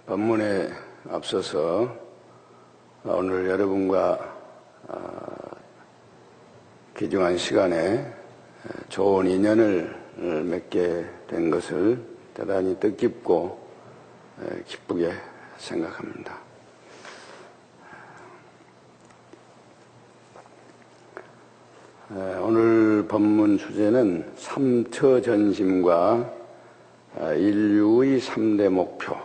법문에 앞서서 오늘 여러분과 귀중한 시간에 좋은 인연을 맺게 된 것을 대단히 뜻깊고 기쁘게 생각합니다. 오늘 법문 주제는 삼처전심과 인류의 3대 목표.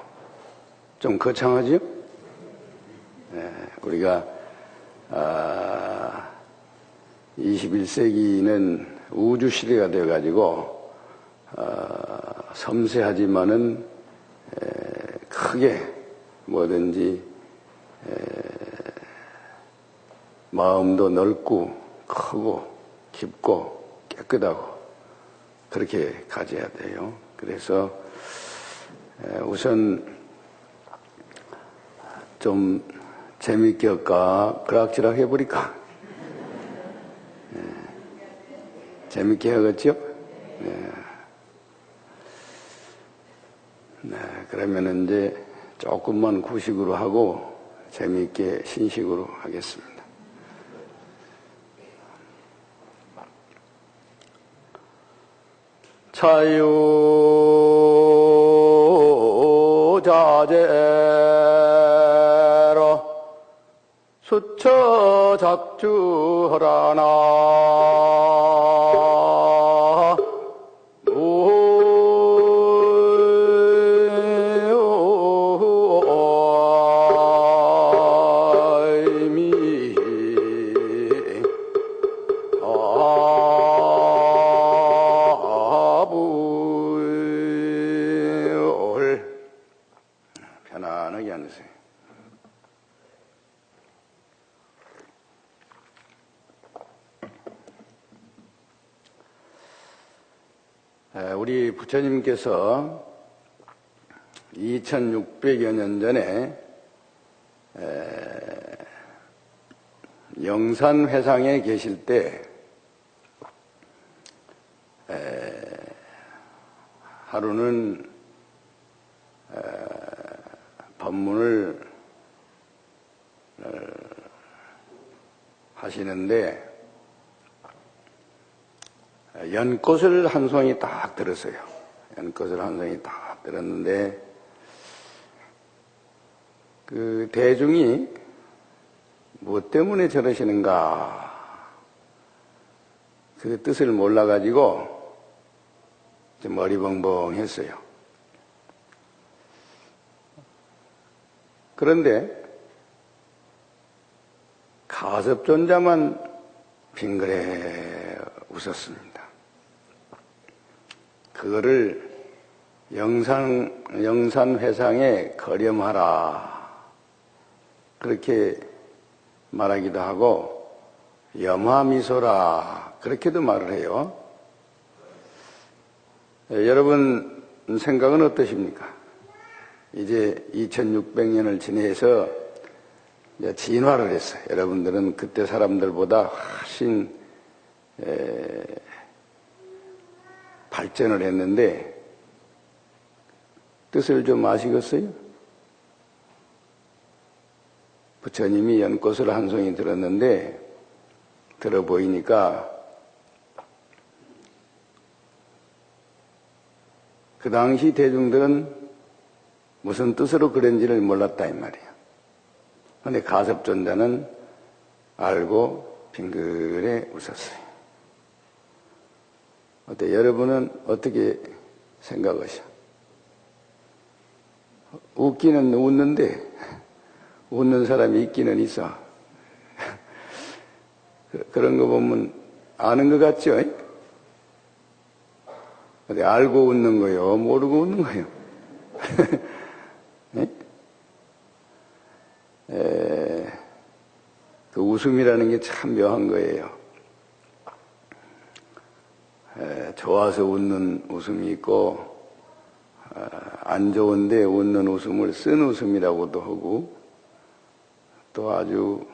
좀 거창하죠? 우리가 21세기는 우주시대가 되어가지고 섬세하지만은 크게 뭐든지 마음도 넓고 크고 깊고 깨끗하고 그렇게 가져야 돼요. 그래서 우선 좀 재미있게 할까? 그락지락 해버릴까? 재미있게 하겠죠? 그러면 이제 조금만 구식으로 하고 재미있게 신식으로 하겠습니다. 자유자재로 수처 작주하라나 편안하게 앉으세요. 우리 부처님께서 2600여 년 전에 영산회상에 계실 때 하루는 법문을 하시는데 연꽃을 한 송이 딱 들었어요. 연꽃을 한 송이 딱 들었는데 그 대중이 무엇 때문에 저러시는가 그 뜻을 몰라가지고 머리벙벙했어요. 그런데 가섭존자만 빙그레 웃었습니다. 그거를 영산회상에 거렴하라 그렇게 말하기도 하고 염화미소라 그렇게도 말을 해요. 여러분 생각은 어떠십니까? 이제 2600년을 지내서 이제 진화를 했어요. 여러분들은 그때 사람들보다 훨씬 발전을 했는데 뜻을 좀 아시겠어요? 부처님이 연꽃을 한 송이 들었는데 들어 보이니까 그 당시 대중들은 무슨 뜻으로 그런지를 몰랐다 이 말이에요. 그런데 가섭존자는 알고 빙그레 웃었어요. 어때? 여러분은 어떻게 생각하셔? 웃기는 웃는데 웃는 사람이 있기는 있어. 그런 거 보면 아는 것 같죠? 어디 알고 웃는 거요? 모르고 웃는 거요? 그 웃음이라는 게 참 묘한 거예요. 좋아서 웃는 웃음이 있고 안 좋은데 웃는 웃음을 쓴 웃음이라고도 하고 또 아주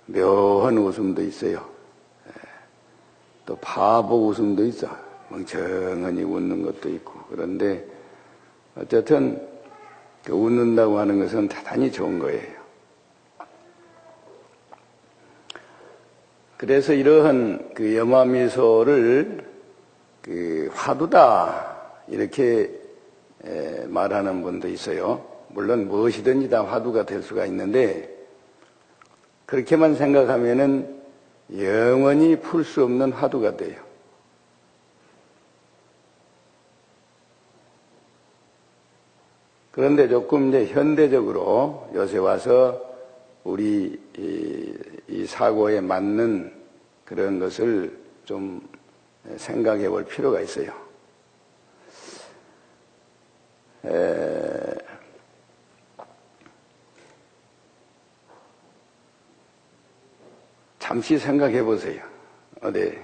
묘한 웃음도 있어요. 또 바보 웃음도 있어. 멍청하니 웃는 것도 있고. 그런데 어쨌든 웃는다고 하는 것은 대단히 좋은 거예요. 그래서 이러한 그 염화미소를 그 화두다 이렇게 말하는 분도 있어요. 물론 무엇이든지 다 화두가 될 수가 있는데 그렇게만 생각하면은 영원히 풀 수 없는 화두가 돼요. 그런데 조금 이제 현대적으로 요새 와서 우리 이 사고에 맞는 그런 것을 좀 생각해 볼 필요가 있어요. 잠시 생각해 보세요. 어디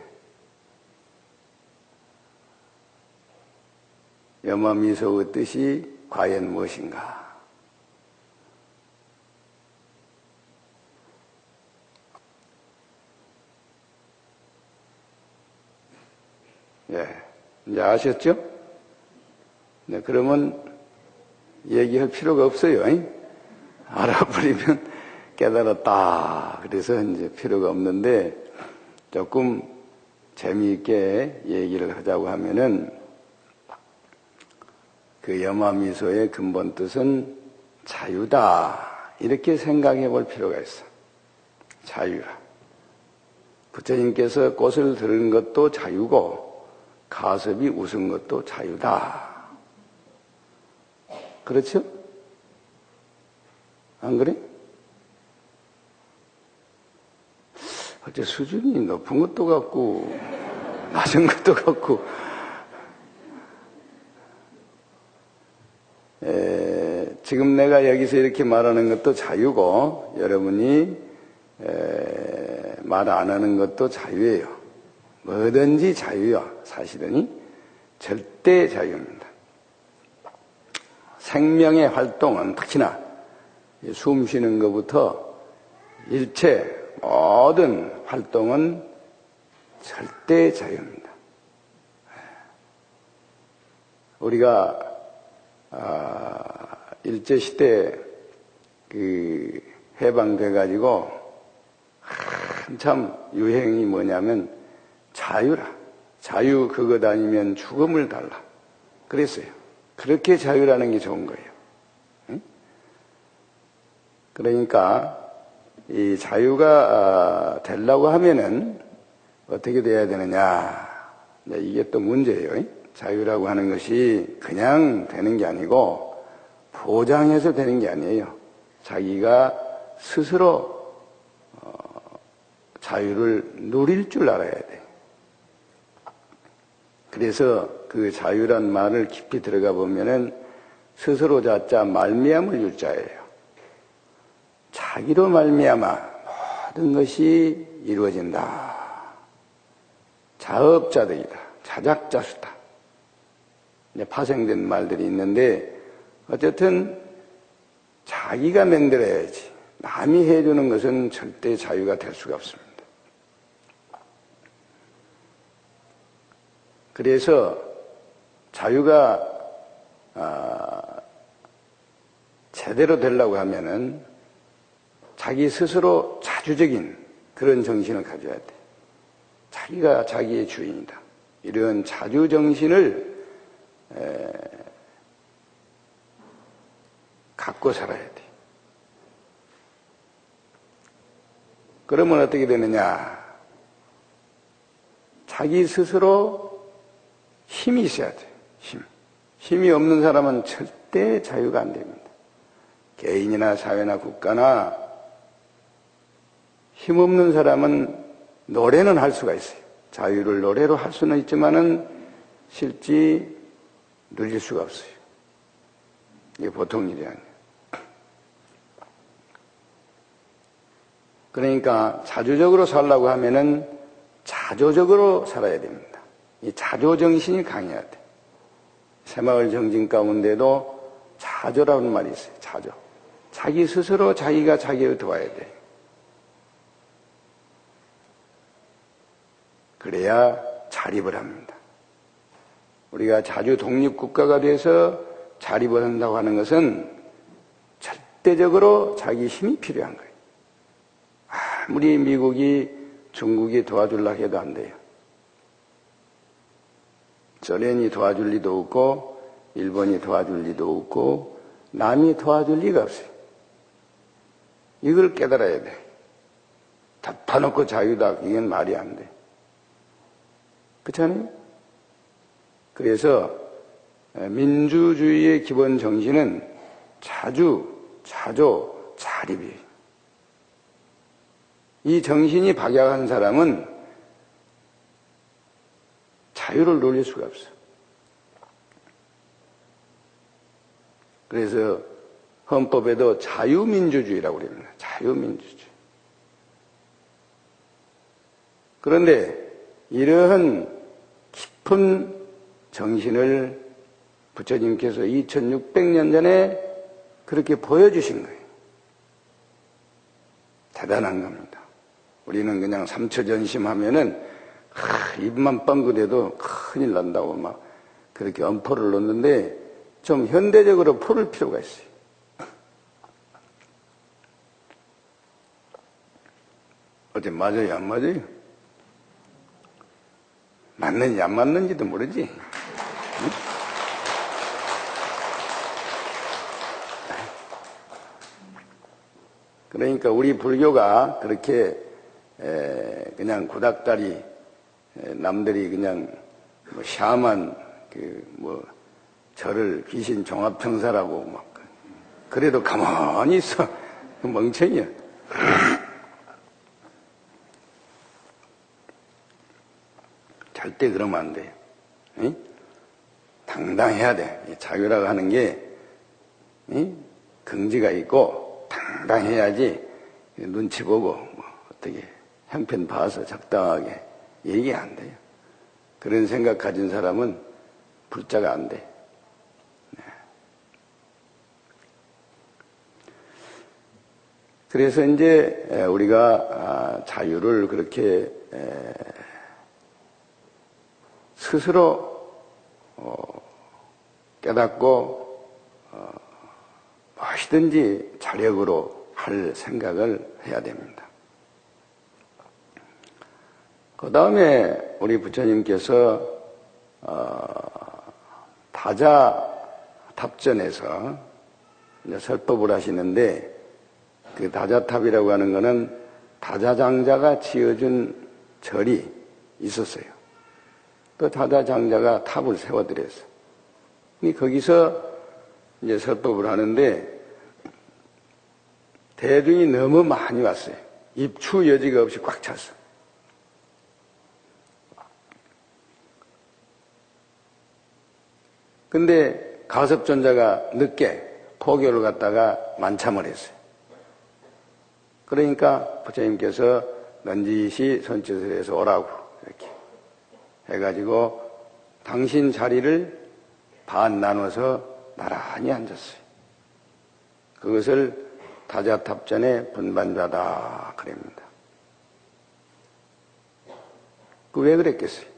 염화미소의 뜻이 과연 무엇인가? 예, 이제 아셨죠? 네, 그러면 얘기할 필요가 없어요. 알아버리면 깨달았다. 그래서 이제 필요가 없는데 조금 재미있게 얘기를 하자고 하면은 그 염화미소의 근본 뜻은 자유다. 이렇게 생각해 볼 필요가 있어. 자유라. 부처님께서 꽃을 들은 것도 자유고 가섭이 웃은 것도 자유다. 그렇죠? 안 그래? 어째 수준이 높은 것도 같고 낮은 것도 같고 지금 내가 여기서 이렇게 말하는 것도 자유고 여러분이 말 안 하는 것도 자유예요. 뭐든지 자유야. 사실은 절대 자유입니다. 생명의 활동은 특히나 숨 쉬는 것부터 일체 모든 활동은 절대 자유입니다. 우리가 일제시대 그 해방돼가지고 한참 유행이 뭐냐면 자유라. 자유 그것 아니면 죽음을 달라. 그랬어요. 그렇게 자유라는 게 좋은 거예요. 응? 그러니까 이 자유가 되려고 하면은 어떻게 돼야 되느냐. 이게 또 문제예요. 자유라고 하는 것이 그냥 되는 게 아니고 보장해서 되는 게 아니에요. 자기가 스스로 자유를 누릴 줄 알아야 돼. 그래서 그 자유란 말을 깊이 들어가 보면은 스스로 자자 말미암을 유자예요. 자기로 말미암아 모든 것이 이루어진다. 자업자득이다. 자작자수다. 이제 파생된 말들이 있는데 어쨌든 자기가 만들어야지. 남이 해주는 것은 절대 자유가 될 수가 없습니다. 그래서 자유가 제대로 되려고 하면은 자기 스스로 자주적인 그런 정신을 가져야 돼. 자기가 자기의 주인이다. 이런 자주정신을 갖고 살아야 돼. 그러면 어떻게 되느냐? 자기 스스로 힘이 있어야 돼. 힘이 없는 사람은 절대 자유가 안 됩니다. 개인이나 사회나 국가나 힘없는 사람은 노래는 할 수가 있어요. 자유를 노래로 할 수는 있지만은 실제 누릴 수가 없어요. 이게 보통 일이 아니에요. 그러니까 자주적으로 살려고 하면은 자조적으로 살아야 됩니다. 이 자조정신이 강해야 돼. 새마을 정신 가운데도 자조라는 말이 있어요. 자조. 자기 스스로 자기가 자기를 도와야 돼. 그래야 자립을 합니다. 우리가 자주 독립국가가 돼서 자립을 한다고 하는 것은 절대적으로 자기 힘이 필요한 거예요. 아무리 미국이 중국이 도와주려고 해도 안 돼요. 소련이 도와줄 리도 없고 일본이 도와줄 리도 없고 남이 도와줄 리가 없어요. 이걸 깨달아야 돼. 덮어놓고 자유다. 이건 말이 안 돼. 그렇잖아요? 그래서 민주주의의 기본 정신은 자주, 자조, 자립이에요. 이 정신이 박약한 사람은 자유를 누릴 수가 없어. 그래서 헌법에도 자유민주주의라고 그럽니다. 자유민주주의. 그런데 이러한 깊은 정신을 부처님께서 2600년 전에 그렇게 보여주신 거예요. 대단한 겁니다. 우리는 그냥 삼처전심하면은 입만 뻥긋해도 큰일 난다고 막 그렇게 엄포를 놓는데 좀 현대적으로 풀을 필요가 있어요. 어째 맞아요, 안 맞아요? 맞는지 안 맞는지도 모르지. 응? 그러니까 우리 불교가 그렇게 그냥 구닥다리 남들이 그냥 뭐 샤만 절을 귀신 종합청사라고 막 그래도 가만히 있어. 멍청이야. 절대 그러면 안 돼요. 응? 당당해야 돼. 자유라고 하는 게 긍지가 있고 당당해야지 눈치 보고 뭐 어떻게 형편 봐서 적당하게 얘기 안 돼요. 그런 생각 가진 사람은 불자가 안 돼. 네. 그래서 이제 우리가 자유를 그렇게 스스로 깨닫고 무엇이든지 자력으로 할 생각을 해야 됩니다. 그 다음에 우리 부처님께서 다자탑전에서 이제 설법을 하시는데 그 다자탑이라고 하는 것은 다자장자가 지어준 절이 있었어요. 그 다자장자가 탑을 세워드렸어요. 거기서 이제 설법을 하는데 대중이 너무 많이 왔어요. 입추 여지가 없이 꽉 찼어. 근데 가섭존자가 늦게 포교를 갖다가 만참을 했어요. 그러니까 부처님께서 넌지시 손짓을 해서 오라고 이렇게 해가지고 당신 자리를 반 나눠서 나란히 앉았어요. 그것을 다자탑전의 분반자다 그럽니다. 그 왜 그랬겠어요?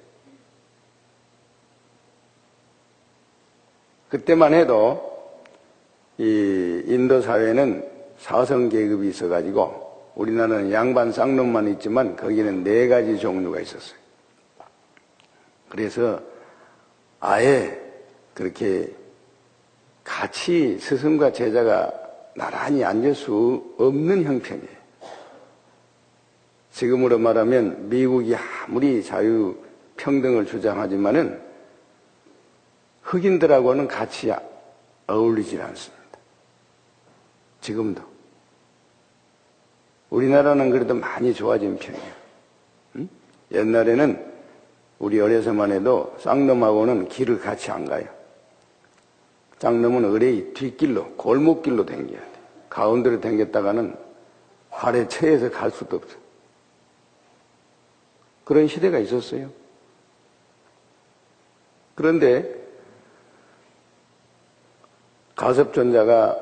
그때만 해도 이 인도 사회는 사성 계급이 있어가지고 우리나라는 양반 쌍놈만 있지만 거기는 4가지 종류가 있었어요. 그래서 아예 그렇게 같이 스승과 제자가 나란히 앉을 수 없는 형편이에요. 지금으로 말하면 미국이 아무리 자유평등을 주장하지만은 흑인들하고는 같이 어울리질 않습니다. 지금도. 우리나라는 그래도 많이 좋아진 편이에요. 응? 옛날에는 우리 어려서만 해도 쌍놈하고는 길을 같이 안 가요. 쌍놈은 의뢰의 뒷길로, 골목길로 댕겨야 돼. 가운데로 댕겼다가는 발에 체해서 갈 수도 없어. 그런 시대가 있었어요. 그런데 가섭존자가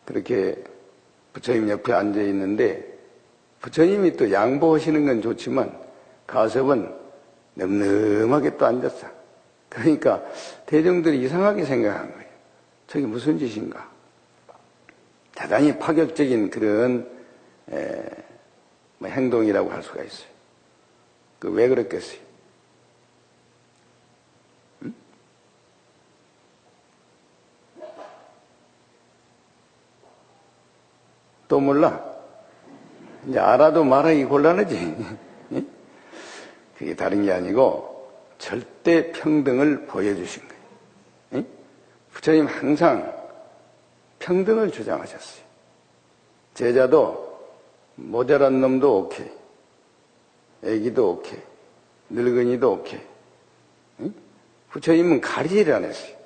그렇게 부처님 옆에 앉아 있는데 부처님이 또 양보하시는 건 좋지만 가섭은 늠름하게 또 앉았어. 그러니까 대중들이 이상하게 생각한 거예요. 저게 무슨 짓인가? 대단히 파격적인 그런 행동이라고 할 수가 있어요. 그 왜 그랬겠어요? 응? 또 몰라? 이제 알아도 말하기 곤란하지. 응? 그게 다른 게 아니고 절대 평등을 보여주신 거예요. 응? 부처님 항상 평등을 주장하셨어요. 제자도 모자란 놈도 오케이, 애기도 오케이, 늙은이도 오케이. 응? 부처님은 가리질 않았어요.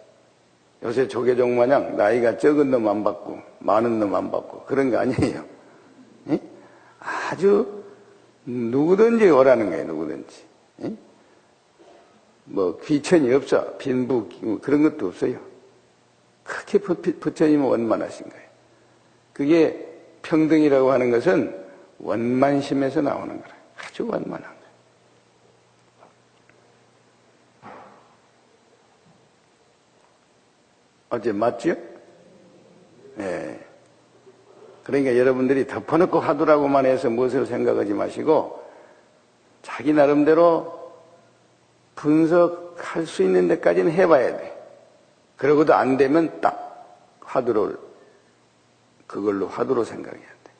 요새 조계종 마냥 나이가 적은 놈 안 받고 많은 놈 안 받고 그런 거 아니에요. 응? 아주 누구든지 오라는 거예요. 누구든지. 응? 뭐 귀천이 없어. 빈부 그런 것도 없어요. 그렇게 부처님은 원만하신 거예요. 그게 평등이라고 하는 것은 원만심에서 나오는 거라. 아주 원만한 거예요. 어제 맞죠? 예. 그러니까 여러분들이 덮어놓고 하더라고만 해서 무엇을 생각하지 마시고 자기 나름대로 분석할 수 있는 데까지는 해봐야 돼. 그러고도 안 되면 딱 그걸로 화두로 생각해야 돼.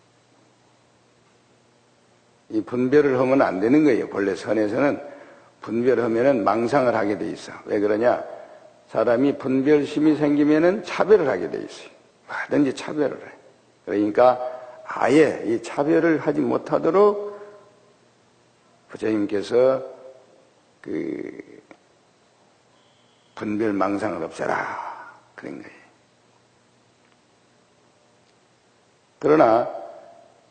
이 분별을 하면 안 되는 거예요. 본래 선에서는 분별하면은 망상을 하게 돼 있어. 왜 그러냐? 사람이 분별심이 생기면은 차별을 하게 돼 있어요. 뭐든지 차별을 해. 그러니까 아예 이 차별을 하지 못하도록 부처님께서 그 분별 망상을 없애라 그런 거예요. 그러나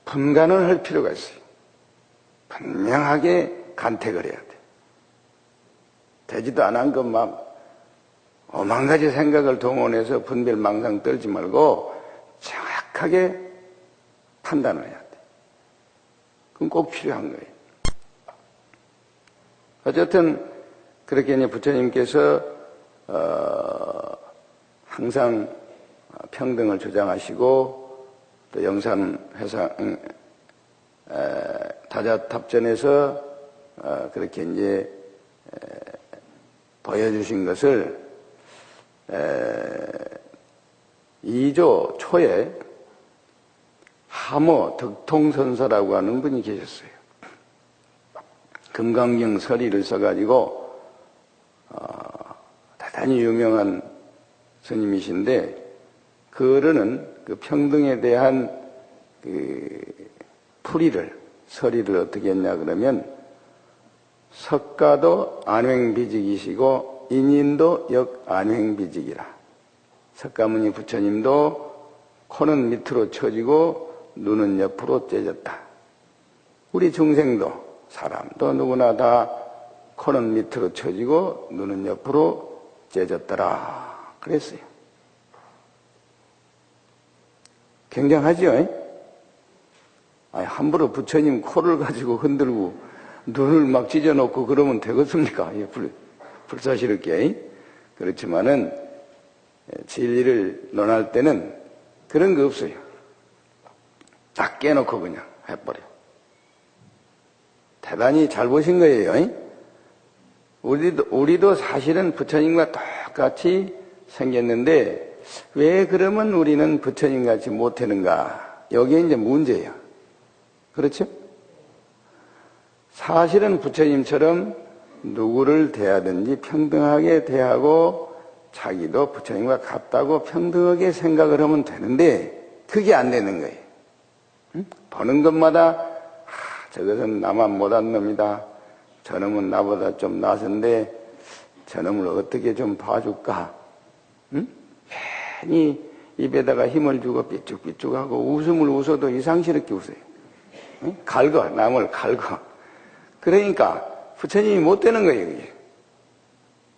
분간을 할 필요가 있어요. 분명하게 간택을 해야 돼. 되지도 않은 것만 오만 가지 생각을 동원해서 분별 망상 떨지 말고 정확하게 판단을 해야 돼. 그건 꼭 필요한 거예요. 어쨌든 그렇게 이제 부처님께서 항상 평등을 주장하시고 또 영산회상 다자탑전에서 그렇게 이제 보여주신 것을 2조 초에 하모 덕통선사라고 하는 분이 계셨어요. 금강경 서리를 써가지고 대단히 유명한 스님이신데 그러는 그 평등에 대한 그 서리를 어떻게 했냐 그러면 석가도 안횡비직이시고 인인도 역안횡비직이라. 석가모니 부처님도 코는 밑으로 처지고 눈은 옆으로 째졌다. 우리 중생도 사람도 누구나 다 코는 밑으로 처지고 눈은 옆으로 째졌더라 그랬어요. 굉장하죠? 아니, 함부로 부처님 코를 가지고 흔들고 눈을 막 찢어놓고 그러면 되겠습니까? 불사스럽게. 그렇지만은 진리를 논할 때는 그런 거 없어요. 딱 깨놓고 그냥 해버려. 대단히 잘 보신 거예요. 우리도 사실은 부처님과 똑같이 생겼는데 왜 그러면 우리는 부처님같이 못하는가? 여기에 이제 문제예요. 그렇죠? 사실은 부처님처럼 누구를 대하든지 평등하게 대하고 자기도 부처님과 같다고 평등하게 생각을 하면 되는데 그게 안 되는 거예요. 응? 보는 것마다 저것은 나만 못한 놈이다. 저놈은 나보다 좀 나선데 저놈을 어떻게 좀 봐줄까? 응? 괜히 입에다가 힘을 주고 삐쭉삐쭉하고 웃음을 웃어도 이상스럽게 웃어요. 응? 남을 갈거. 그러니까 부처님이 못 되는 거예요. 그게.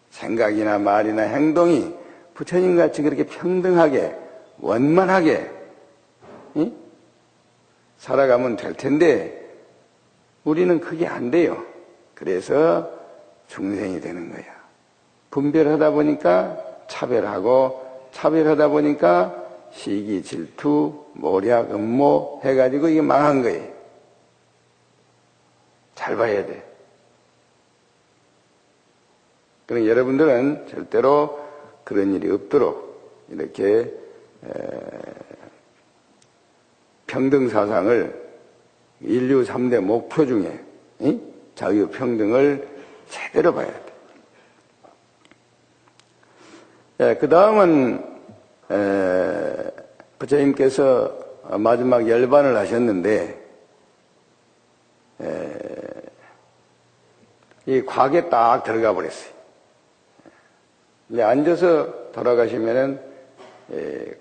생각이나 말이나 행동이 부처님같이 그렇게 평등하게 원만하게 응? 살아가면 될 텐데 우리는 그게 안 돼요. 그래서 중생이 되는 거야. 분별하다 보니까 차별하고 차별하다 보니까 시기, 질투, 모략, 음모 해가지고 이게 망한 거예요. 잘 봐야 돼. 그러니까 여러분들은 절대로 그런 일이 없도록 이렇게 평등 사상을 인류 3대 목표 중에 자유 평등을 제대로 봐야 돼. 그 다음은 부처님께서 마지막 열반을 하셨는데 이 과학에 딱 들어가 버렸어요. 근데 앉아서 돌아가시면은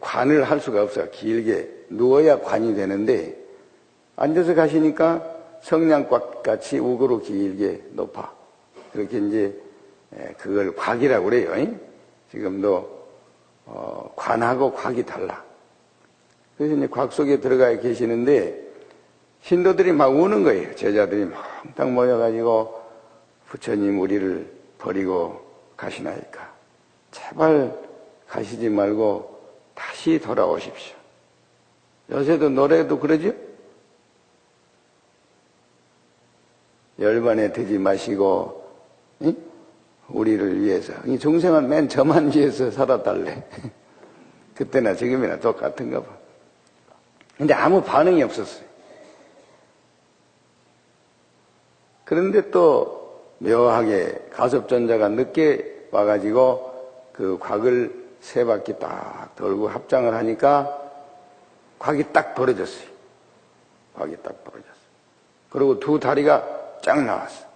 관을 할 수가 없어요. 길게 누워야 관이 되는데 앉아서 가시니까 성냥꽃 같이 우그로 길게 높아. 그렇게 이제 그걸 곽이라고 그래요. 지금도 관하고 곽이 달라. 그래서 이제 곽 속에 들어가 계시는데 신도들이 막 우는 거예요. 제자들이 몽땅 모여가지고 부처님 우리를 버리고 가시나이까. 제발 가시지 말고 다시 돌아오십시오. 요새도 노래도 그러죠? 열반에 들지 마시고 우리를 위해서. 이 중생은 맨 저만 위해서 살아달래. 그때나 지금이나 똑같은가 봐. 근데 아무 반응이 없었어요. 그런데 또 묘하게 가섭전자가 늦게 와가지고 그 곽을 세 바퀴 딱 돌고 합장을 하니까 곽이 딱 벌어졌어요. 곽이 딱 벌어졌어요. 그리고 두 다리가 쫙 나왔어.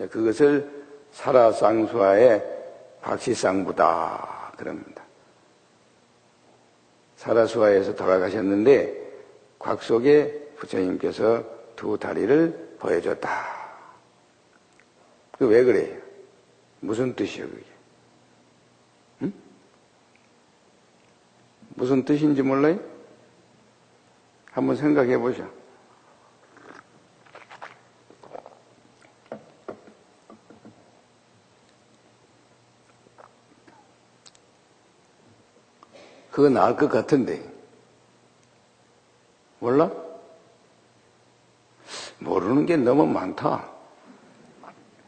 그것을 사라쌍수하의 박시쌍부다 그럽니다. 사라수하에서 돌아가셨는데 곽 속에 부처님께서 두 다리를 보여줬다. 그 왜 그래요? 무슨 뜻이에요 그게? 응? 무슨 뜻인지 몰라요? 한번 생각해 보죠. 그건 알 것 같은데 몰라? 모르는 게 너무 많다.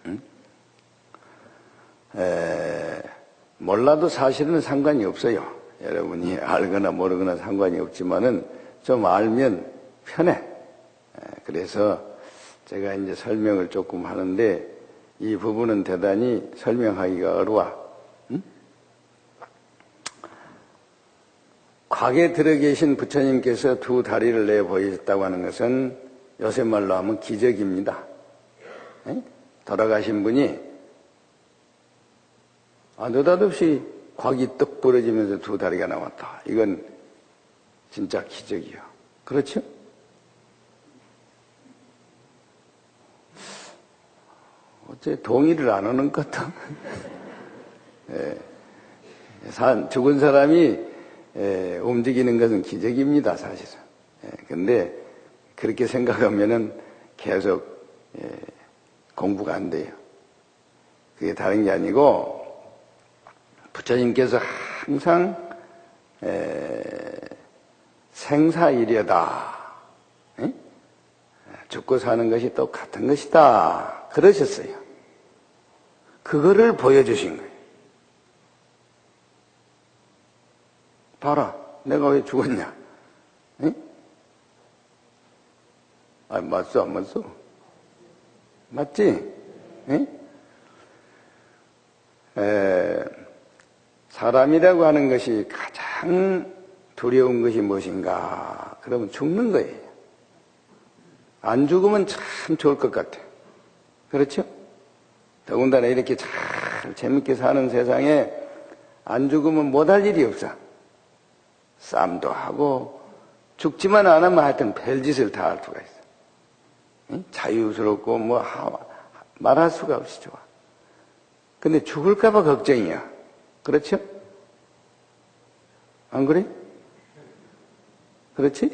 응? 몰라도 사실은 상관이 없어요. 여러분이 알거나 모르거나 상관이 없지만은 좀 알면 편해. 그래서 제가 이제 설명을 조금 하는데 이 부분은 대단히 설명하기가 어려워. 응? 곽에 들어 계신 부처님께서 두 다리를 내 보이셨다고 하는 것은 요새 말로 하면 기적입니다. 돌아가신 분이 느닷없이 곽이 떡 벌어지면서 두 다리가 나왔다. 이건 진짜 기적이요. 그렇죠? 어째 동의를 안 하는 것 같아. 죽은 사람이 움직이는 것은 기적입니다, 사실은. 근데 그렇게 생각하면은 계속 공부가 안 돼요. 그게 다른 게 아니고 부처님께서 항상 생사일여다. 죽고 사는 것이 똑같은 것이다. 그러셨어요. 그거를 보여주신 거예요. 봐라, 내가 왜 죽었냐? 맞어, 안 맞어? 맞지? 사람이라고 하는 것이 가장 두려운 것이 무엇인가? 그러면 죽는 거예요. 안 죽으면 참 좋을 것 같아. 그렇죠? 더군다나 이렇게 잘 재밌게 사는 세상에 안 죽으면 못할 일이 없어. 싸움도 하고 죽지만 안 하면 하여튼 별짓을 다 할 수가 있어. 자유스럽고 뭐 말할 수가 없이 좋아. 근데 죽을까 봐 걱정이야. 그렇죠? 안 그래? 그렇지?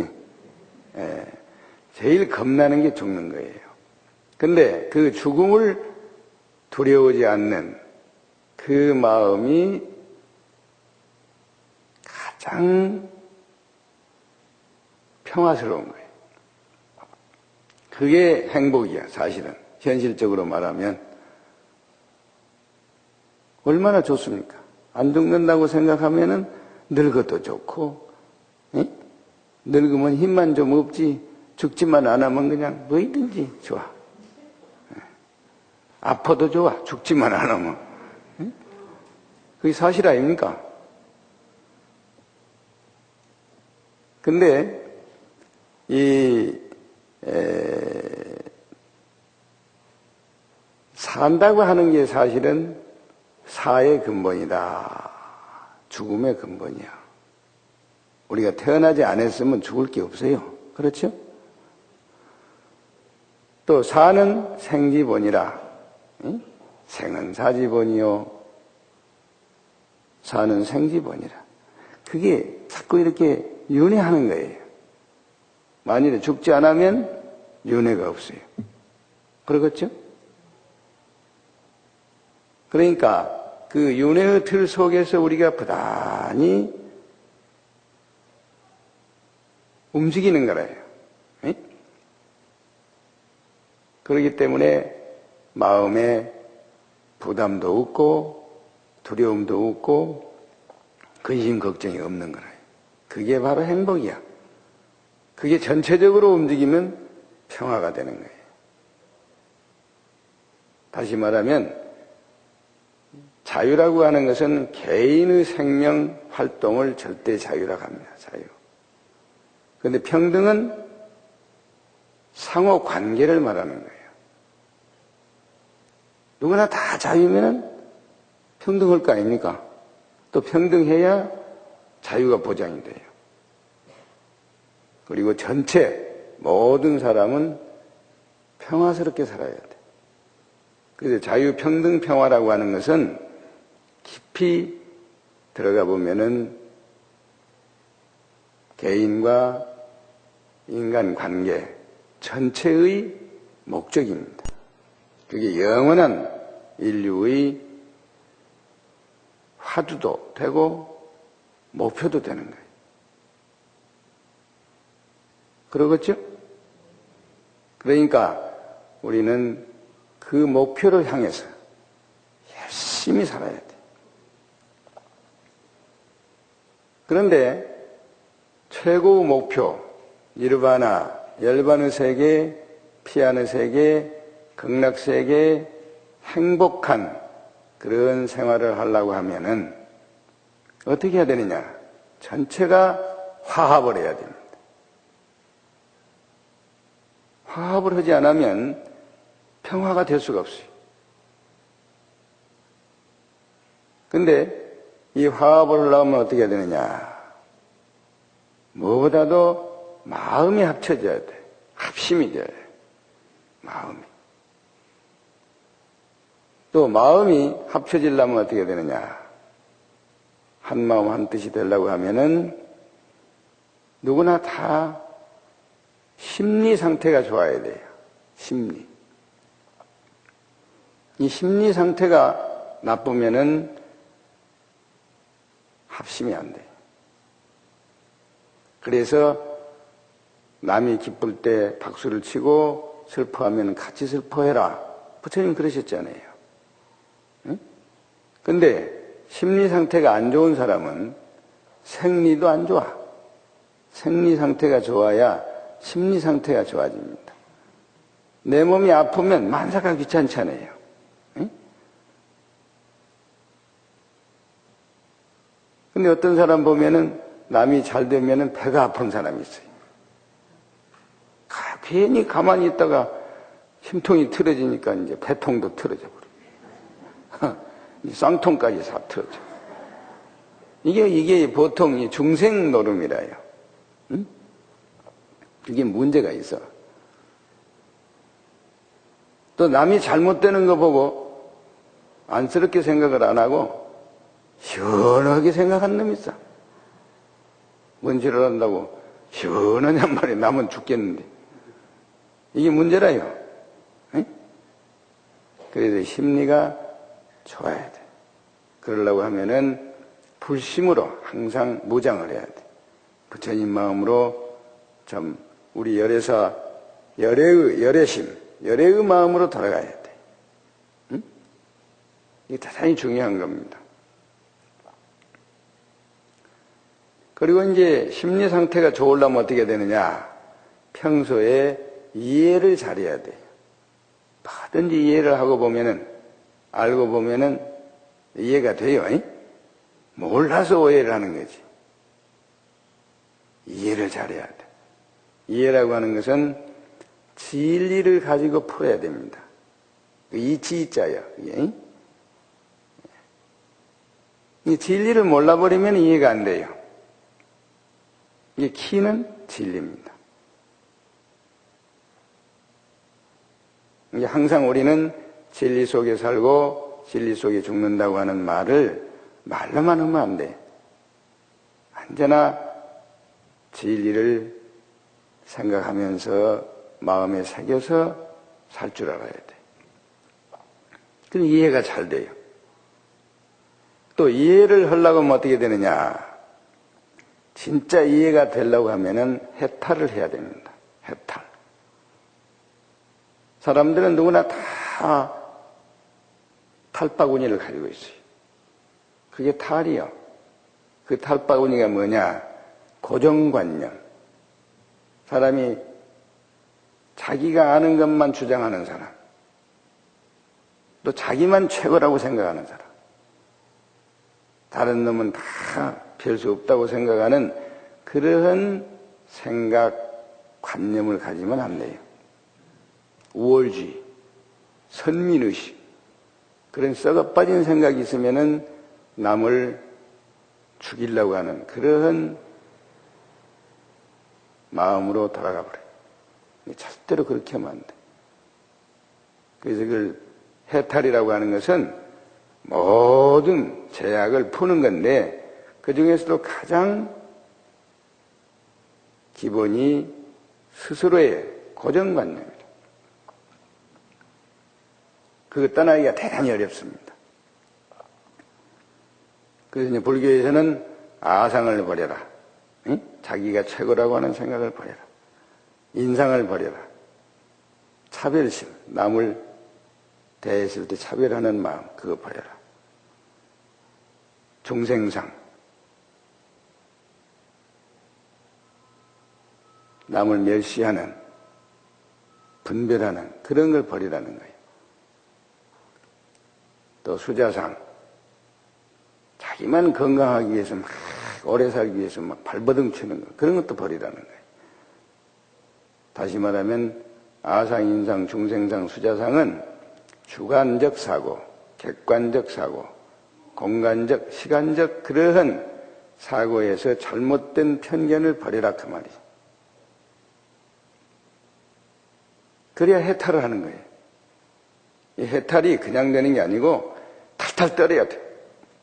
제일 겁나는 게 죽는 거예요. 근데 그 죽음을 두려워하지 않는 그 마음이 가장 평화스러운 거예요. 그게 행복이야, 사실은. 현실적으로 말하면. 얼마나 좋습니까? 안 죽는다고 생각하면은 늙어도 좋고, 에? 늙으면 힘만 좀 없지, 죽지만 안 하면 그냥 뭐이든지 좋아. 에? 아파도 좋아, 죽지만 안 하면. 에? 그게 사실 아닙니까? 근데, 산다고 하는 게 사실은 사의 근본이다. 죽음의 근본이야. 우리가 태어나지 않았으면 죽을 게 없어요. 그렇죠? 또 사는 생지본이라. 응? 생은 사지본이요. 사는 생지본이라. 그게 자꾸 이렇게 윤회하는 거예요. 만일에 죽지 않으면 윤회가 없어요. 그렇겠죠? 그러니까 그 윤회의 틀 속에서 우리가 부단히 움직이는 거라요. 에? 그렇기 때문에 마음에 부담도 없고 두려움도 없고 근심 걱정이 없는 거라요. 그게 바로 행복이야. 그게 전체적으로 움직이면 평화가 되는 거예요. 다시 말하면 자유라고 하는 것은 개인의 생명 활동을 절대 자유라고 합니다. 자유. 그런데 평등은 상호 관계를 말하는 거예요. 누구나 다 자유면 평등할 거 아닙니까? 또 평등해야 자유가 보장이 돼요. 그리고 전체 모든 사람은 평화스럽게 살아야 돼. 그래서 자유, 평등, 평화라고 하는 것은 깊이 들어가 보면은 개인과 인간 관계 전체의 목적입니다. 그게 영원한 인류의 화두도 되고 목표도 되는 거예요. 그러겠죠? 그러니까 우리는 그 목표를 향해서 열심히 살아야 돼. 그런데 최고 목표, 니르바나, 열반의 세계, 피안의 세계, 극락세계, 행복한 그런 생활을 하려고 하면은 어떻게 해야 되느냐? 전체가 화합을 해야 됩니다. 화합을 하지 않으면 평화가 될 수가 없어요. 근데 이 화합을 하려면 어떻게 해야 되느냐? 무엇보다도 마음이 합쳐져야 돼. 합심이 돼야 돼. 마음이. 또 마음이 합쳐지려면 어떻게 해야 되느냐? 한 마음 한 뜻이 되려고 하면은 누구나 다 심리 상태가 좋아야 돼요. 심리. 이 심리 상태가 나쁘면은 합심이 안 돼. 그래서 남이 기쁠 때 박수를 치고 슬퍼하면 같이 슬퍼해라. 부처님 그러셨잖아요. 응? 근데 심리 상태가 안 좋은 사람은 생리도 안 좋아. 생리 상태가 좋아야 심리 상태가 좋아집니다. 내 몸이 아프면 만사가 귀찮잖아요. 응? 근데 어떤 사람 보면은 남이 잘 되면은 배가 아픈 사람이 있어요. 괜히 가만히 있다가 심통이 틀어지니까 이제 배통도 틀어져 버려. 쌍통까지 다 틀어져. 이게 보통 중생 노름이라요. 응? 이게 문제가 있어. 또 남이 잘못되는 거 보고 안쓰럽게 생각을 안 하고 시원하게 생각한 놈이 있어. 뭔 짓을 한다고 시원하냔 말이야. 남은 죽겠는데. 이게 문제라요. 응? 그래서 심리가 좋아야 돼. 그러려고 하면은 불심으로 항상 무장을 해야 돼. 부처님 마음으로 참 우리 열애사, 열애의 마음으로 돌아가야 돼. 응? 이게 대단히 중요한 겁니다. 그리고 이제 심리 상태가 좋으려면 어떻게 되느냐? 평소에 이해를 잘해야 돼요. 뭐든지 이해를 하고 보면은, 알고 보면은 이해가 돼요. 몰라서 오해를 하는 거지. 이해를 잘해야 돼. 이해라고 하는 것은 진리를 가지고 풀어야 됩니다. 이치자요. 이 진리를 몰라버리면 이해가 안 돼요. 이게 키는 진리입니다. 이게 항상 우리는 진리 속에 살고 진리 속에 죽는다고 하는 말을 말로만 하면 안 돼. 언제나 진리를 생각하면서 마음에 새겨서 살 줄 알아야 돼. 그럼 이해가 잘 돼요. 또 이해를 하려고 하면 어떻게 되느냐? 진짜 이해가 되려고 하면은 해탈을 해야 됩니다. 해탈. 사람들은 누구나 다 탈바구니를 가지고 있어요. 그게 탈이요. 그 탈바구니가 뭐냐? 고정관념. 사람이 자기가 아는 것만 주장하는 사람. 또 자기만 최고라고 생각하는 사람. 다른 놈은 다 별 수 없다고 생각하는 그러한 생각, 관념을 가지면 안 돼요. 우월주의, 선민의식, 그런 썩어빠진 생각이 있으면은 남을 죽이려고 하는 그러한 마음으로 돌아가 버려요. 절대로 그렇게 하면 안 돼. 그래서 그걸 해탈이라고 하는 것은 모든 제약을 푸는 건데 그 중에서도 가장 기본이 스스로의 고정관념입니다. 그거 떠나기가 대단히 어렵습니다. 그래서 이제 불교에서는 아상을 버려라. 응? 자기가 최고라고 하는 생각을 버려라. 인상을 버려라. 차별심, 남을 대했을 때 차별하는 마음, 그거 버려라. 중생상, 남을 멸시하는, 분별하는 그런 걸 버리라는 거예요. 또 수자상, 자기만 건강하기 위해서 막 오래 살기 위해서 막 발버둥 치는 거, 그런 것도 버리라는 거예요. 다시 말하면 아상, 인상, 중생상, 수자상은 주관적 사고, 객관적 사고, 공간적, 시간적 그러한 사고에서 잘못된 편견을 버리라 그 말이죠. 그래야 해탈을 하는 거예요. 이 해탈이 그냥 되는 게 아니고 탈탈 떨어야 돼.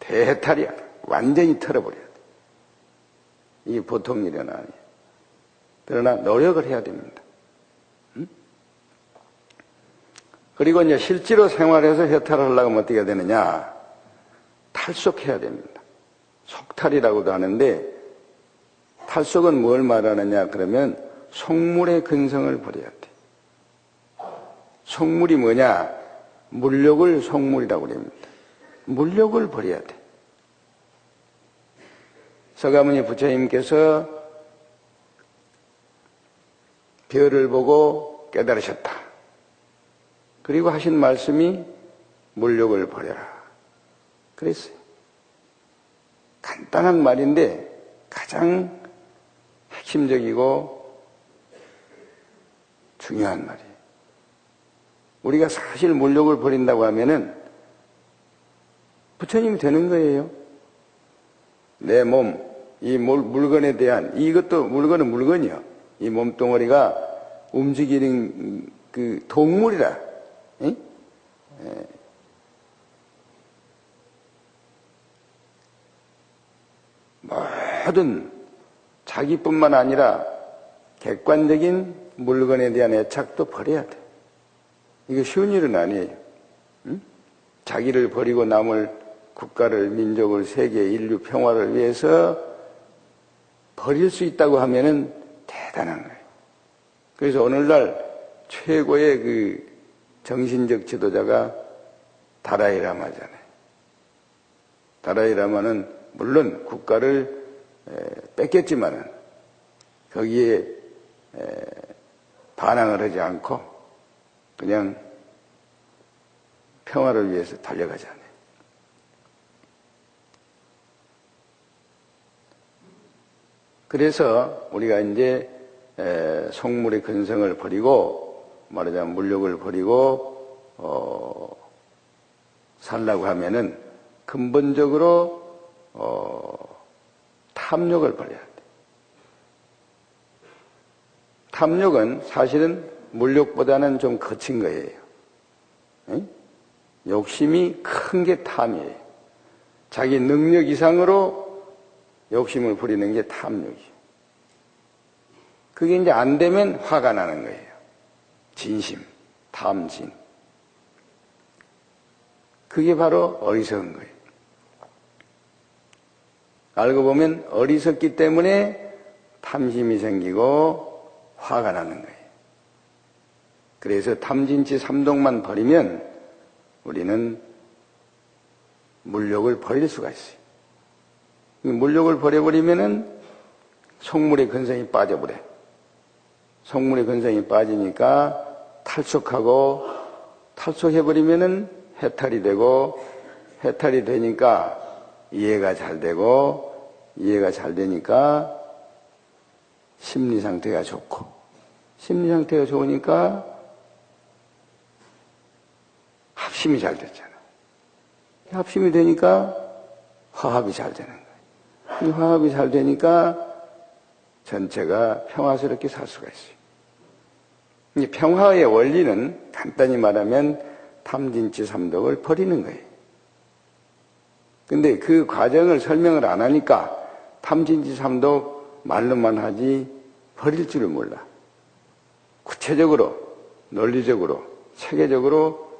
대해탈이야. 완전히 털어버려야 돼. 이게 보통 일은 아니에요. 그러나 노력을 해야 됩니다. 그리고 이제 실제로 생활해서 해탈을 하려고 하면 어떻게 해야 되느냐? 탈속해야 됩니다. 속탈이라고도 하는데 탈속은 뭘 말하느냐 그러면 속물의 근성을 버려야 돼. 속물이 뭐냐? 물욕을 속물이라고 합니다. 물욕을 버려야 돼. 서가모니 부처님께서 별을 보고 깨달으셨다. 그리고 하신 말씀이 물욕을 버려라. 그랬어요. 간단한 말인데 가장 핵심적이고 중요한 말이에요. 우리가 사실 물욕을 버린다고 하면은 부처님이 되는 거예요. 내 몸, 이 물건에 대한, 이것도 물건은 물건이요. 이 몸뚱어리가 움직이는 그 동물이라. 모든 자기뿐만 아니라 객관적인 물건에 대한 애착도 버려야 돼. 이게 쉬운 일은 아니에요. 응? 자기를 버리고 남을, 국가를, 민족을, 세계, 인류 평화를 위해서 버릴 수 있다고 하면은 대단한 거예요. 그래서 오늘날 최고의 그 정신적 지도자가 다라이라마잖아요. 다라이라마는 물론 국가를 뺏겼지만은 거기에 반항을 하지 않고 그냥 평화를 위해서 달려가잖아요. 그래서 우리가 이제 속물의 근성을 버리고 말하자면 물욕을 버리고 살라고 하면은 근본적으로 탐욕을 버려야 돼. 탐욕은 사실은 물욕보다는 좀 거친 거예요. 응? 욕심이 큰 게 탐이에요. 자기 능력 이상으로 욕심을 부리는 게 탐욕이에요. 그게 이제 안 되면 화가 나는 거예요. 진심, 탐진. 그게 바로 어리석은 거예요. 알고 보면 어리석기 때문에 탐심이 생기고 화가 나는 거예요. 그래서 탐진치 삼독만 버리면 우리는 물욕을 버릴 수가 있어요. 물욕을 버려버리면은 속물의 근성이 빠져버려요. 속물의 근성이 빠지니까 탈속하고 탈속해버리면은 해탈이 되고 해탈이 되니까 이해가 잘 되고 이해가 잘 되니까 심리 상태가 좋고 심리 상태가 좋으니까 합심이 잘 됐잖아. 합심이 되니까 화합이 잘 되는 거예요. 이 화합이 잘 되니까 전체가 평화스럽게 살 수가 있어요. 이 평화의 원리는 간단히 말하면 탐진치 삼독을 버리는 거예요. 근데 그 과정을 설명을 안 하니까 탐진치 삼독 말로만 하지 버릴 줄을 몰라. 구체적으로, 논리적으로, 체계적으로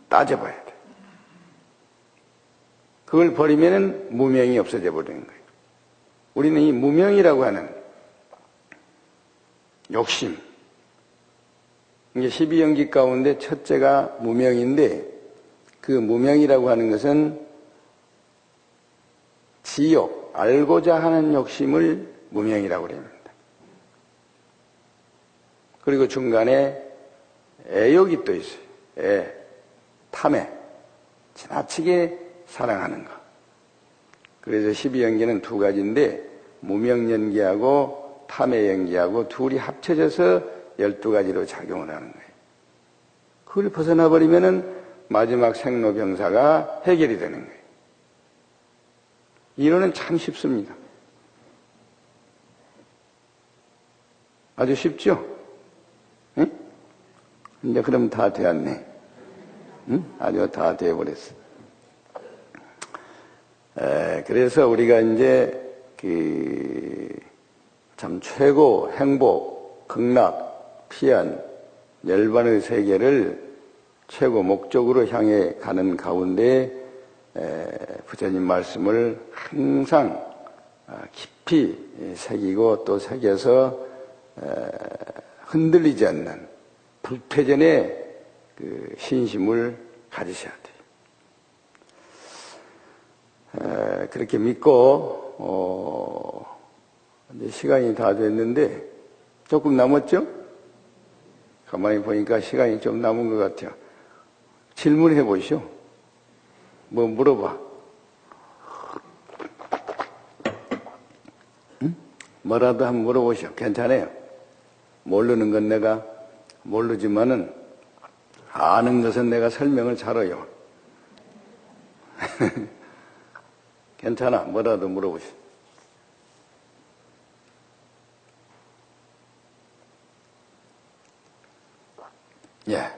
따져봐야 돼. 그걸 버리면은 무명이 없어져 버리는 거예요. 우리는 이 무명이라고 하는 욕심, 이게 12연기 가운데 첫째가 무명인데 그 무명이라고 하는 것은 지욕, 알고자 하는 욕심을 무명이라고 합니다. 그리고 중간에 애욕이 또 있어요. 탐애, 지나치게 사랑하는 거. 그래서 12연기는 두 가지인데 무명연기하고 탐애연기하고 둘이 합쳐져서 12가지로 작용을 하는 거예요. 그걸 벗어나 버리면은 마지막 생로병사가 해결이 되는 거예요. 이론은 참 쉽습니다. 아주 쉽죠? 응? 이제 그럼 다 되었네. 응? 아주 다 되어버렸어. 그래서 우리가 이제 참 최고 행복, 극락, 피안, 열반의 세계를 최고 목적으로 향해 가는 가운데 부처님 말씀을 항상 깊이 새기고 또 새겨서 흔들리지 않는 불퇴전의 그 신심을 가지셔야 돼요. 그렇게 믿고 이제 시간이 다 됐는데 조금 남았죠? 가만히 보니까 시간이 좀 남은 것 같아요. 질문해 보시오. 뭐 물어봐. 응? 뭐라도 한번 물어보시오. 괜찮아요. 모르는 건 내가 모르지만은 아는 것은 내가 설명을 잘해요. 괜찮아. 뭐라도 물어보시오. 예.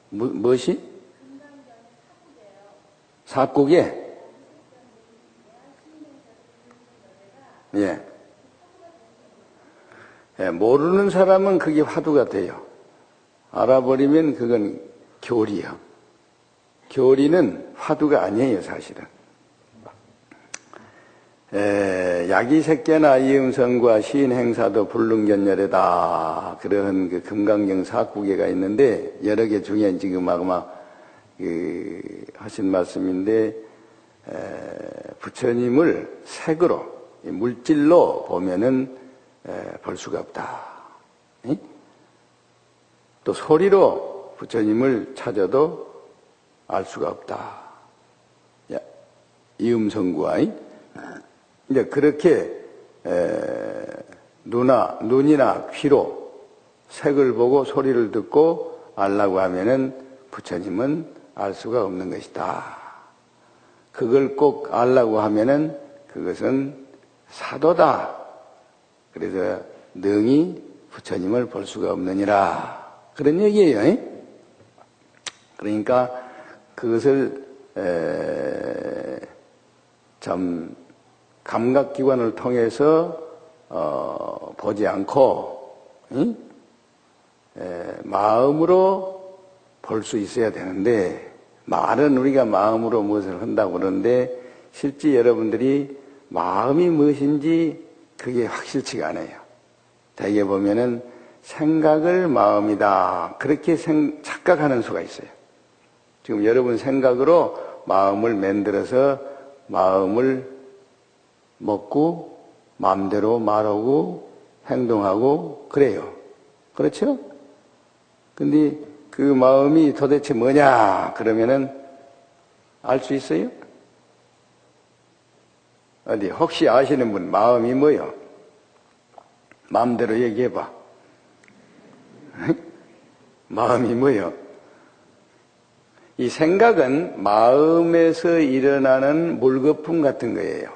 무엇이? 사국에? 예. 예. 모르는 사람은 그게 화두가 돼요. 알아버리면 그건 교리요. 교리는 화두가 아니에요, 사실은. 야기색계나 이음성과 시인행사도 불능견열에다 그런 그 금강경 사구계가 있는데 여러 개 중에 지금 아마 하신 말씀인데 부처님을 색으로 물질로 보면은 볼 수가 없다. 또 소리로 부처님을 찾아도 알 수가 없다. 이음성구와 이제 그렇게 눈이나 귀로 색을 보고 소리를 듣고 알라고 하면은 부처님은 알 수가 없는 것이다. 그걸 꼭 알라고 하면은 그것은 사도다. 그래서 능히 부처님을 볼 수가 없느니라. 그런 얘기예요. 그러니까 그것을 참 감각기관을 통해서 보지 않고 마음으로 볼 수 있어야 되는데 말은 우리가 마음으로 무엇을 한다고 그러는데 실제 여러분들이 마음이 무엇인지 그게 확실치가 않아요. 대개 보면은 생각을 마음이다 그렇게 착각하는 수가 있어요. 지금 여러분 생각으로 마음을 만들어서 마음을 먹고 마음대로 말하고 행동하고 그래요. 그렇죠? 근데 그 마음이 도대체 뭐냐 그러면은 알 수 있어요? 어디 혹시 아시는 분 마음이 뭐요? 마음대로 얘기해봐. 마음이 뭐요? 이 생각은 마음에서 일어나는 물거품 같은 거예요.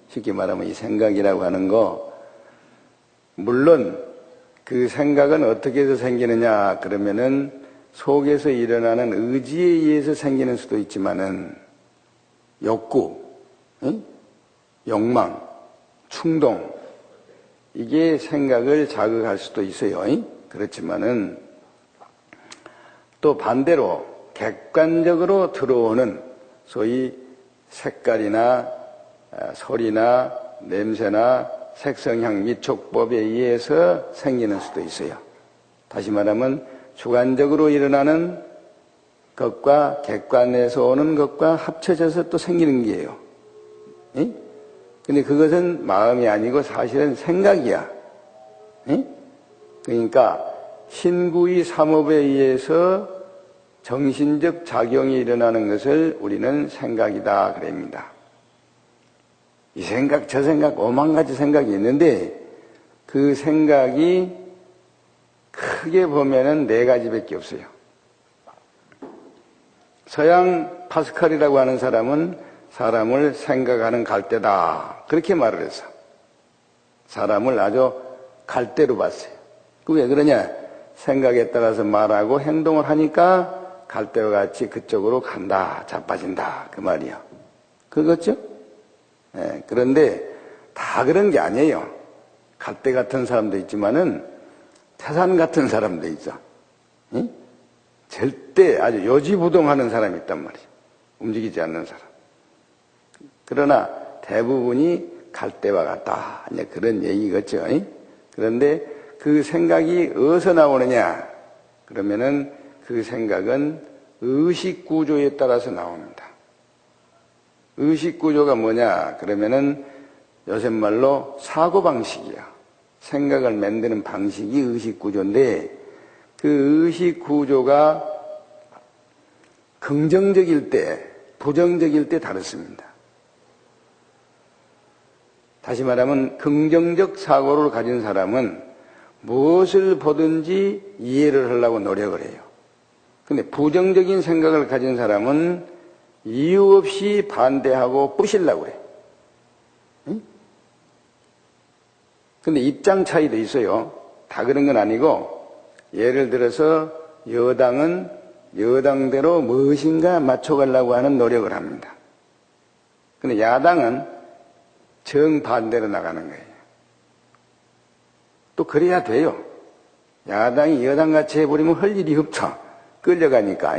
쉽게 말하면 이 생각이라고 하는 거, 물론 그 생각은 어떻게 해서 생기느냐 그러면은 속에서 일어나는 의지에 의해서 생기는 수도 있지만은 욕구, 욕망, 충동 이게 생각을 자극할 수도 있어요. 그렇지만은 또 반대로 객관적으로 들어오는 소위 색깔이나 소리나 냄새나 색성향 미촉법에 의해서 생기는 수도 있어요. 다시 말하면 주관적으로 일어나는 것과 객관에서 오는 것과 합쳐져서 또 생기는 게예요. 근데 그것은 마음이 아니고 사실은 생각이야. 그러니까 신구의 삼업에 의해서 정신적 작용이 일어나는 것을 우리는 생각이다 그럽니다. 이 생각 저 생각 오만 가지 생각이 있는데 그 생각이 크게 보면은 네 가지밖에 없어요. 서양 파스칼이라고 하는 사람은 사람을 생각하는 갈대다 그렇게 말을 했어. 사람을 아주 갈대로 봤어요. 그 왜 그러냐? 생각에 따라서 말하고 행동을 하니까 갈대와 같이 그쪽으로 간다, 자빠진다 그 말이야. 그거죠? 그런데 다 그런 게 아니에요. 갈대 같은 사람도 있지만은 태산 같은 사람도 있어. 절대 아주 요지부동하는 사람이 있단 말이에요. 움직이지 않는 사람. 그러나 대부분이 갈대와 같다. 이제 그런 얘기겠죠. 그런데 그 생각이 어디서 나오느냐? 그러면은 그 생각은 의식구조에 따라서 나옵니다. 의식구조가 뭐냐? 그러면은 요새 말로 사고방식이야. 생각을 만드는 방식이 의식구조인데 그 의식구조가 긍정적일 때, 부정적일 때 다릅니다. 다시 말하면 긍정적 사고를 가진 사람은 무엇을 보든지 이해를 하려고 노력을 해요. 근데 부정적인 생각을 가진 사람은 이유 없이 반대하고 부시려고 해. 근데 입장 차이도 있어요. 다 그런 건 아니고 예를 들어서 여당은 여당대로 무엇인가 맞춰가려고 하는 노력을 합니다. 근데 야당은 정반대로 나가는 거예요. 또 그래야 돼요. 야당이 여당같이 해버리면 할 일이 없죠. 끌려가니까.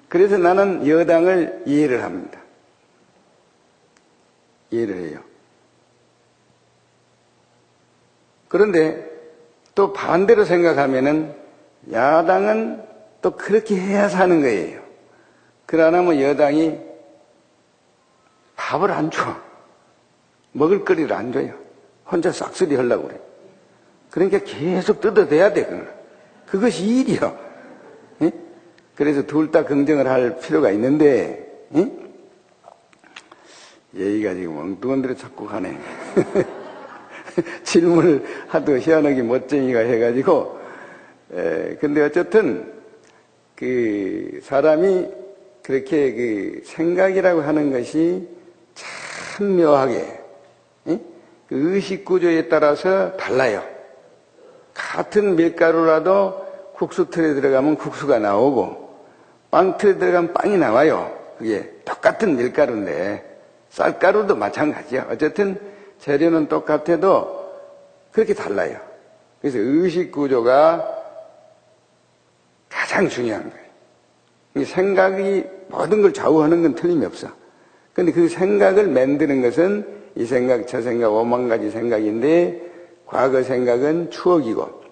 그래서 나는 여당을 이해를 합니다. 이해를 해요. 그런데 또 반대로 생각하면은 야당은 또 그렇게 해야 사는 거예요. 그러나 뭐 여당이 밥을 안 줘. 먹을 거리를 안 줘요. 혼자 싹쓸이 하려고 그래. 그러니까 계속 뜯어대야 돼. 그것이 일이요. 예? 그래서 둘 다 긍정을 할 필요가 있는데, 예? 얘기가 지금 엉뚱한 데로 자꾸 가네. 질문을 하도 희한하게 멋쟁이가 해가지고, 근데 어쨌든, 사람이 그렇게 생각이라고 하는 것이 참 묘하게, 예? 의식 구조에 따라서 달라요. 같은 밀가루라도 국수 틀에 들어가면 국수가 나오고, 빵 틀에 들어가면 빵이 나와요. 그게 똑같은 밀가루인데, 쌀가루도 마찬가지야. 어쨌든 재료는 똑같아도 그렇게 달라요. 그래서 의식 구조가 가장 중요한 거예요. 생각이 모든 걸 좌우하는 건 틀림이 없어. 근데 그 생각을 만드는 것은 이 생각, 저 생각, 5만 가지 생각인데, 과거 생각은 추억이고,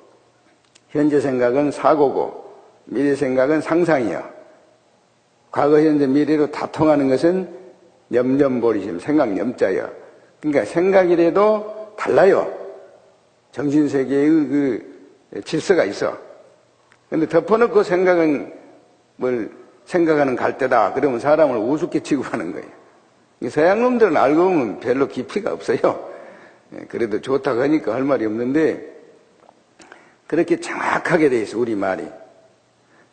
현재 생각은 사고고, 미래 생각은 상상이야. 과거, 현재, 미래로 다 통하는 것은 염념보리심, 생각 염자야. 그러니까 생각이라도 달라요. 정신세계의 그 질서가 있어. 근데 덮어놓고 생각은 뭘 생각하는 갈대다. 그러면 사람을 우습게 취급하는 거예요. 서양 놈들은 알고 보면 별로 깊이가 없어요. 그래도 좋다고 하니까 할 말이 없는데, 그렇게 정확하게 돼 있어, 우리 말이.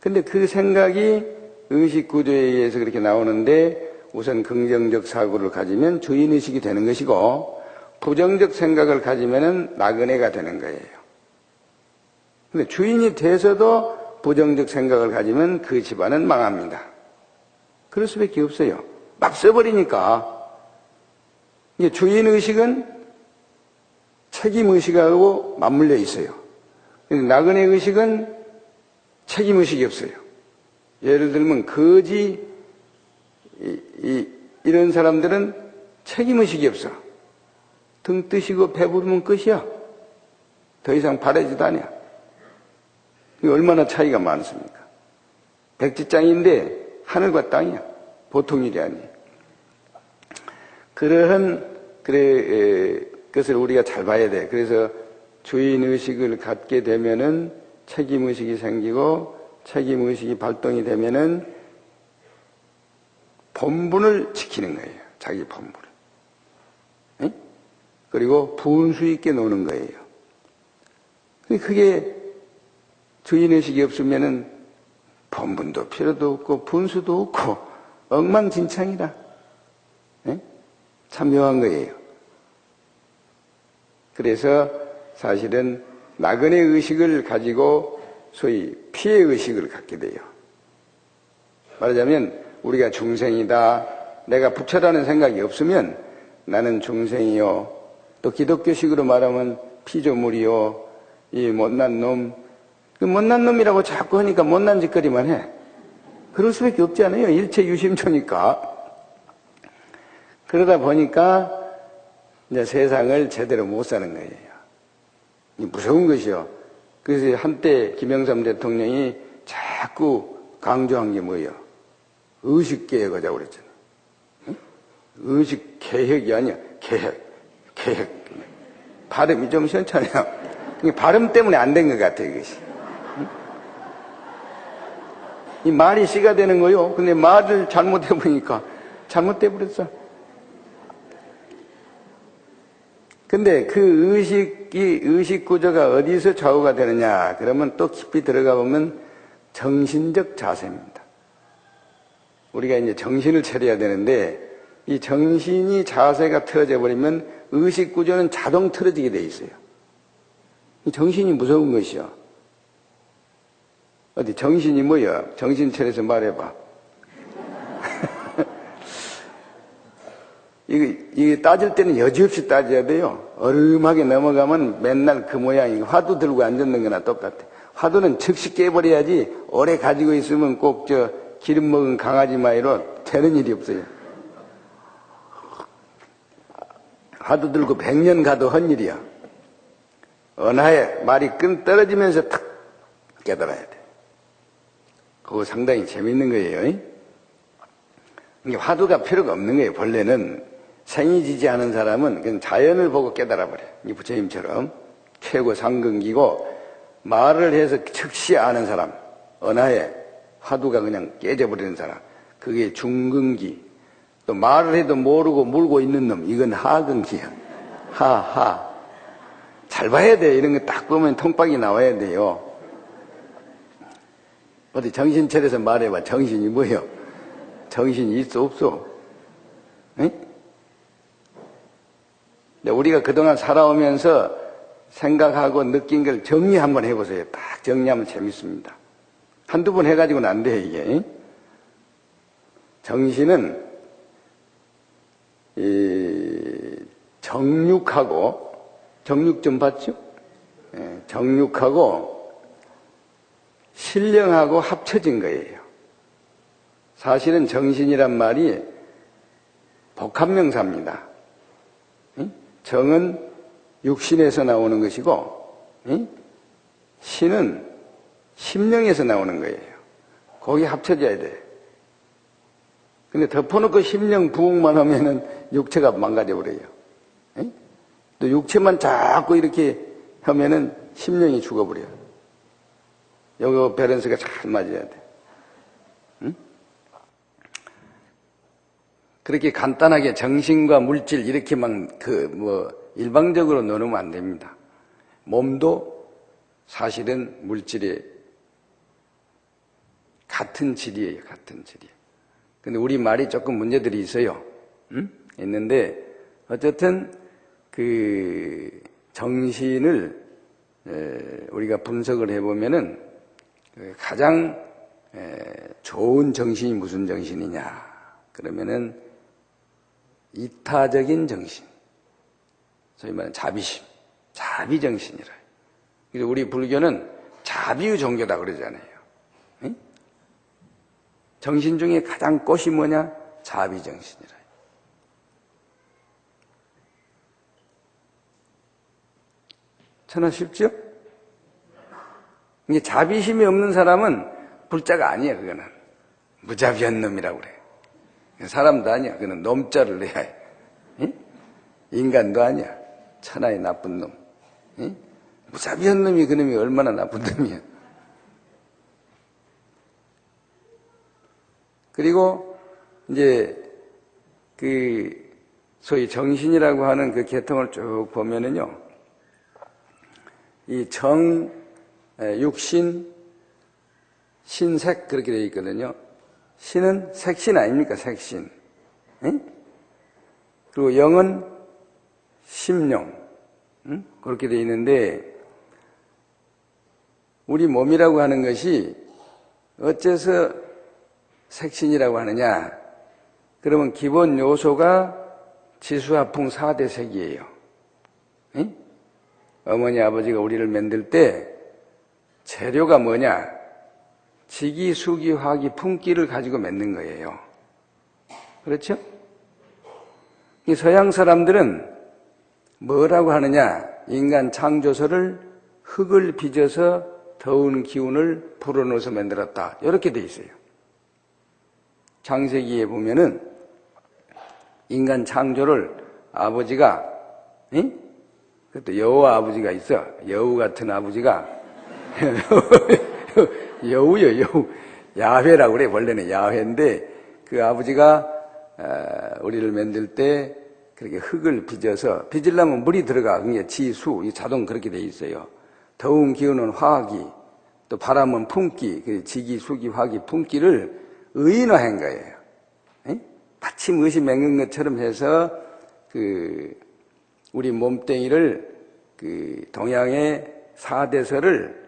근데 그 생각이 의식 구조에 의해서 그렇게 나오는데, 우선 긍정적 사고를 가지면 주인의식이 되는 것이고, 부정적 생각을 가지면은 나그네가 되는 거예요. 근데 주인이 돼서도 부정적 생각을 가지면 그 집안은 망합니다. 그럴 수밖에 없어요. 막 써버리니까. 이게 주인의식은 책임의식하고 맞물려 있어요. 근데 나그네 의식은 책임의식이 없어요. 예를 들면 거지, 이런 사람들은 책임의식이 없어. 등 뜨시고 배부르면 끝이야. 더 이상 바라지도 않아. 이게 얼마나 차이가 많습니까? 백지장인데 하늘과 땅이야. 보통 일이 아니에요. 그러한 것을 우리가 잘 봐야 돼. 그래서 주인의식을 갖게 되면은 책임의식이 생기고, 책임의식이 발동이 되면은 본분을 지키는 거예요. 자기 본분을. 네? 그리고 분수 있게 노는 거예요. 그게 주인의식이 없으면은 본분도 필요도 없고 분수도 없고 엉망진창이다. 네? 참 묘한 거예요. 그래서 사실은 나그네 의식을 가지고 소위 피해 의식을 갖게 돼요. 말하자면 우리가 중생이다, 내가 부처라는 생각이 없으면 나는 중생이요, 또 기독교식으로 말하면 피조물이요, 이 못난 놈, 그 못난 놈이라고 자꾸 하니까 못난 짓거리만 해. 그럴 수밖에 없지 않아요? 일체 유심초니까. 그러다 보니까 이제 세상을 제대로 못 사는 거예요. 무서운 것이요. 그래서 한때 김영삼 대통령이 자꾸 강조한 게 뭐예요? 의식개혁하자고 그랬잖아요. 응? 의식개혁이 아니야. 개혁. 발음이 좀 시원찮아요. 발음 때문에 안 된 것 같아요, 이것이. 응? 이 말이 씨가 되는 거요. 근데 말을 잘못해보니까 잘못돼 버렸어. 근데 그 의식 구조가 어디서 좌우가 되느냐? 그러면 또 깊이 들어가 보면 정신적 자세입니다. 우리가 이제 정신을 차려야 되는데, 이 정신이 자세가 틀어져 버리면 의식 구조는 자동 틀어지게 돼 있어요. 이 정신이 무서운 것이요. 어디 정신이 뭐야? 정신 차려서 말해봐. 이게 따질 때는 여지없이 따져야 돼요. 얼음하게 넘어가면 맨날 그 모양이고, 화두 들고 앉았는 거나 똑같아. 화두는 즉시 깨버려야지, 오래 가지고 있으면 꼭 기름 먹은 강아지 마이로 되는 일이 없어요. 화두 들고 100년 가도 헛일이야. 언하에 말이 끈 떨어지면서 탁 깨달아야 돼. 그거 상당히 재밌는 거예요. 이게 화두가 필요가 없는 거예요. 본래는 생이 지지 않은 사람은 그냥 자연을 보고 깨달아 버려요. 이 부처님처럼 최고 상근기고 말을 해서 즉시 아는 사람, 언하에 화두가 그냥 깨져버리는 사람, 그게 중근기. 또 말을 해도 모르고 물고 있는 놈, 이건 하근기야. 하하. 잘 봐야 돼. 이런 거 딱 보면 통박이 나와야 돼요. 어디 정신 차려서 말해봐. 정신이 뭐예요? 정신이 있어 없어? 응? 우리가 그동안 살아오면서 생각하고 느낀 걸 정리 한번 해보세요. 딱 정리하면 재밌습니다. 한두 번 해가지고는 안 돼, 이게. 정신은 이 정육하고, 정육 좀 봤죠? 정육하고 신령하고 합쳐진 거예요. 사실은 정신이란 말이 복합명사입니다. 정은 육신에서 나오는 것이고, 신은 심령에서 나오는 거예요. 거기 합쳐져야 돼. 근데 덮어놓고 심령 부흥만 하면은 육체가 망가져 버려요. 또 육체만 자꾸 이렇게 하면은 심령이 죽어버려요. 요거 밸런스가 잘 맞아야 돼. 그렇게 간단하게 정신과 물질 이렇게만 일방적으로 나누면 안 됩니다. 몸도 사실은 물질의 같은 질이에요. 같은 질이에요. 근데 우리 말이 조금 문제들이 있어요. 있는데 어쨌든 그 정신을 우리가 분석을 해보면은 가장 좋은 정신이 무슨 정신이냐 그러면은 이타적인 정신, 소위 말하는 자비심, 자비정신이라. 그래서 우리 불교는 자비의 종교다 그러잖아요. 응? 정신 중에 가장 꽃이 뭐냐? 자비정신이라. 천하 쉽죠? 이게 자비심이 없는 사람은 불자가 아니야, 그거는. 무자비한 놈이라고 그래. 사람도 아니야. 그는 놈자를 내야 해. 응? 인간도 아니야. 천하의 나쁜 놈. 응? 무자비한 놈이 그놈이 얼마나 나쁜 놈이야. 그리고 이제 그 소위 정신이라고 하는 그 계통을 쭉 보면은요, 이 정, 육신, 신색 그렇게 되어 있거든요. 신은 색신 아닙니까? 색신. 응? 그리고 영은 심령. 응? 그렇게 되어 있는데 우리 몸이라고 하는 것이 어째서 색신이라고 하느냐? 그러면 기본 요소가 지수화풍 4대 색이에요. 응? 어머니 아버지가 우리를 만들 때 재료가 뭐냐? 지기, 수기, 화기, 풍기를 가지고 만든 거예요. 그렇죠? 이 서양 사람들은 뭐라고 하느냐? 인간 창조서를 흙을 빚어서 더운 기운을 불어넣어서 만들었다. 이렇게 돼 있어요. 창세기에 보면은 인간 창조를 아버지가, 응? 그것도 여우 아버지가 있어. 여우 같은 아버지가 여우요, 여우. 야훼라고 그래. 원래는 야훼인데 그 아버지가 우리를 만들 때 그렇게 흙을 빚어서, 빚으려면 물이 들어가. 그게 지수, 자동 그렇게 돼 있어요. 더운 기운은 화기, 또 바람은 풍기, 그 지기, 수기, 화기, 풍기를 의인화한 거예요. 에? 마치 무엇이 맹은 것처럼 해서 그 우리 몸뚱이를 그 동양의 4대설을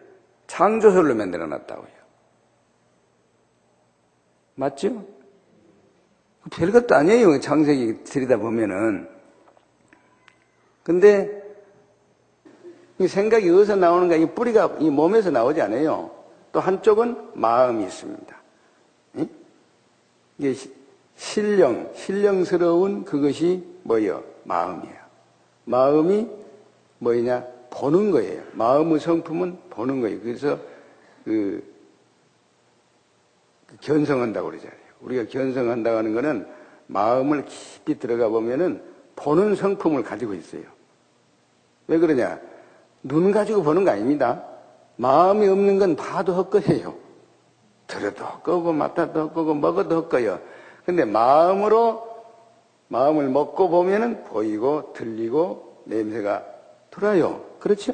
창조설로 만들어 놨다고요. 맞죠? 별것도 아니에요. 창세기 들여다보면은. 근데 이 생각이 어디서 나오는가? 이 뿌리가 이 몸에서 나오지 않아요. 또 한쪽은 마음이 있습니다. 응? 이게 신령스러운 그것이 뭐예요? 마음이에요. 마음이 뭐냐? 보는 거예요. 마음의 성품은 보는 거예요. 그래서 견성한다고 그러잖아요. 우리가 견성한다고 하는 거는 마음을 깊이 들어가 보면은 보는 성품을 가지고 있어요. 왜 그러냐? 눈 가지고 보는 거 아닙니다. 마음이 없는 건 봐도 헛거예요. 들어도 헛거고 맡아도 헛거고 먹어도 헛거요. 근데 마음을 먹고 보면은 보이고 들리고 냄새가 돌아요. 그렇죠?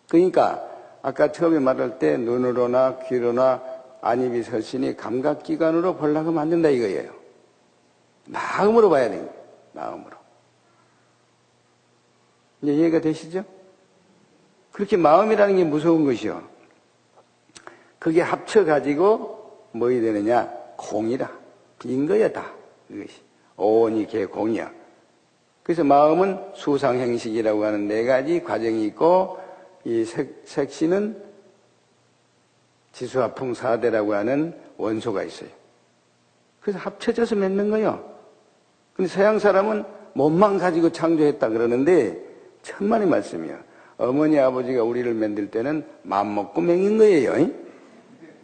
그러니까 아까 처음에 말할 때 눈으로나 귀로나 안입이 설신이 감각기관으로 보려고 만든다 이거예요. 마음으로 봐야 됩니다. 마음으로. 이제 이해가 되시죠? 그렇게 마음이라는 게 무서운 것이요. 그게 합쳐가지고 뭐이 되느냐? 공이라. 빈 거야 다. 이것이. 오온이 개공이야. 그래서 마음은 수상행식이라고 하는 4가지 과정이 있고 이 색신은 지수화풍사대라고 하는 원소가 있어요. 그래서 합쳐져서 맺는 거예요. 근데 서양 사람은 몸만 가지고 창조했다 그러는데 천만의 말씀이요. 어머니 아버지가 우리를 만들 때는 마음 먹고 맹인 거예요.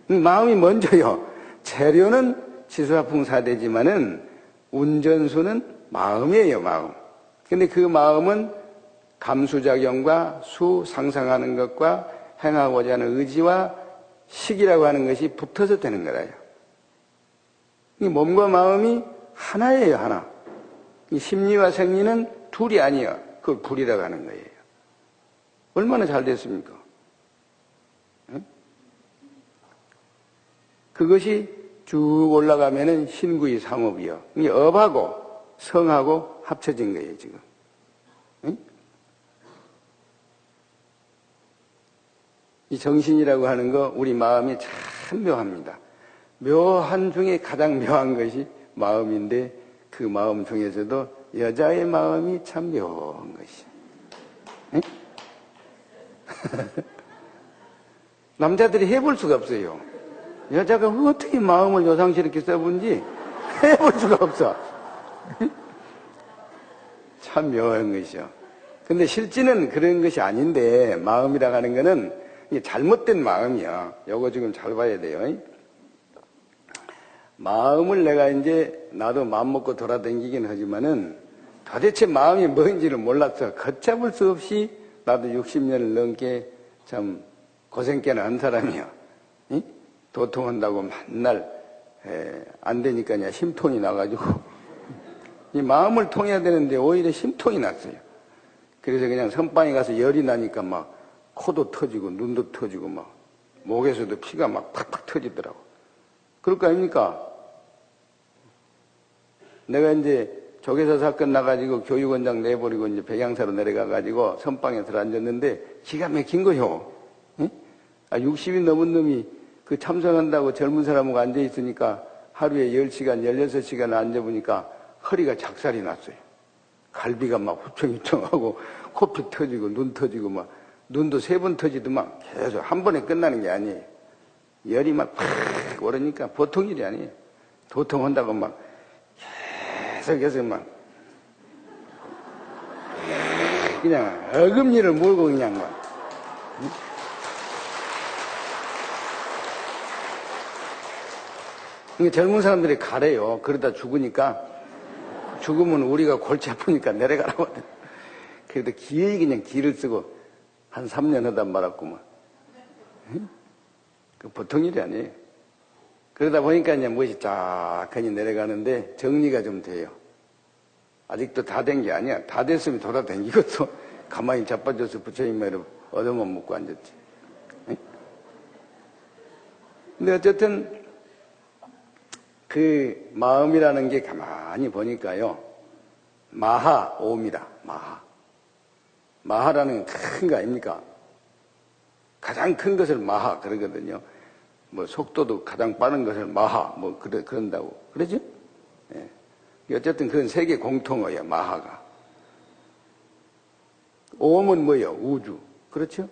마음이 먼저요. 재료는 지수화풍사대지만은 운전수는 마음이에요. 마음. 근데 그 마음은 감수작용과 상상하는 것과 행하고자 하는 의지와 식이라고 하는 것이 붙어서 되는 거라요. 이 몸과 마음이 하나예요. 하나. 이 심리와 생리는 둘이 아니에요. 그걸 불이라고 하는 거예요. 얼마나 잘 됐습니까? 응? 그것이 쭉 올라가면은 신구의 상업이요. 이 업하고 성하고 합쳐진 거예요, 지금. 응? 이 정신이라고 하는 거, 우리 마음이 참 묘합니다. 묘한 중에 가장 묘한 것이 마음인데, 그 마음 중에서도 여자의 마음이 참 묘한 것이야. 응? 남자들이 해볼 수가 없어요. 여자가 어떻게 마음을 요상스럽게 써본지 해볼 수가 없어. 참 묘한 것이요. 근데 실제는 그런 것이 아닌데, 마음이라고 하는 거는 잘못된 마음이야. 요거 지금 잘 봐야 돼요. 마음을 내가 이제 나도 마음 먹고 돌아다니긴 하지만은 도대체 마음이 뭔지를 몰라서 걷잡을 수 없이 나도 60년을 넘게 참 고생깨나 한 사람이야. 도통한다고 맨날 안 되니까 그냥 심통이 나가지고 이 마음을 통해야 되는데 오히려 심통이 났어요. 그래서 그냥 선방에 가서 열이 나니까 막 코도 터지고 눈도 터지고 막 목에서도 피가 막 팍팍 터지더라고. 그럴 거 아닙니까? 내가 이제 조계사 사건 나가지고 교육원장 내버리고 이제 백양사로 내려가가지고 선방에 들어앉았는데 기가 막힌 거요. 60이 넘은 놈이 그 참석한다고 젊은 사람하고 앉아있으니까 하루에 10시간, 16시간 앉아보니까 허리가 작살이 났어요. 갈비가 막 후청후청하고 코피 터지고 눈 터지고 막 눈도 3번 터지더만 계속 한 번에 끝나는 게 아니에요. 열이 막 팍 오르니까 보통 일이 아니에요. 도통한다고 막 계속해서 막 그냥 어금니를 물고 그냥 막 젊은 사람들이 가래요. 그러다 죽으니까 죽으면 우리가 골치 아프니까 내려가라고 하거든. 그래도 기어이 그냥 기를 쓰고 한 3년 하다 말았구만. 그 보통 일이 아니에요. 그러다 보니까 이제 무엇이 쫙하니 내려가는데 정리가 좀 돼요. 아직도 다 된 게 아니야. 다 됐으면 돌아다니겠어. 가만히 자빠져서 부처님으로 얻어만 먹고 앉았지. 근데 어쨌든 그 마음이라는 게 가만히 보니까요. 마하, 오입니다. 마하. 마하라는 큰 거 아닙니까? 가장 큰 것을 마하 그러거든요. 뭐 속도도 가장 빠른 것을 마하 뭐 그런다고 그러죠? 예. 어쨌든 그건 세계 공통어예요. 마하가. 오음은 뭐예요? 우주. 그렇죠?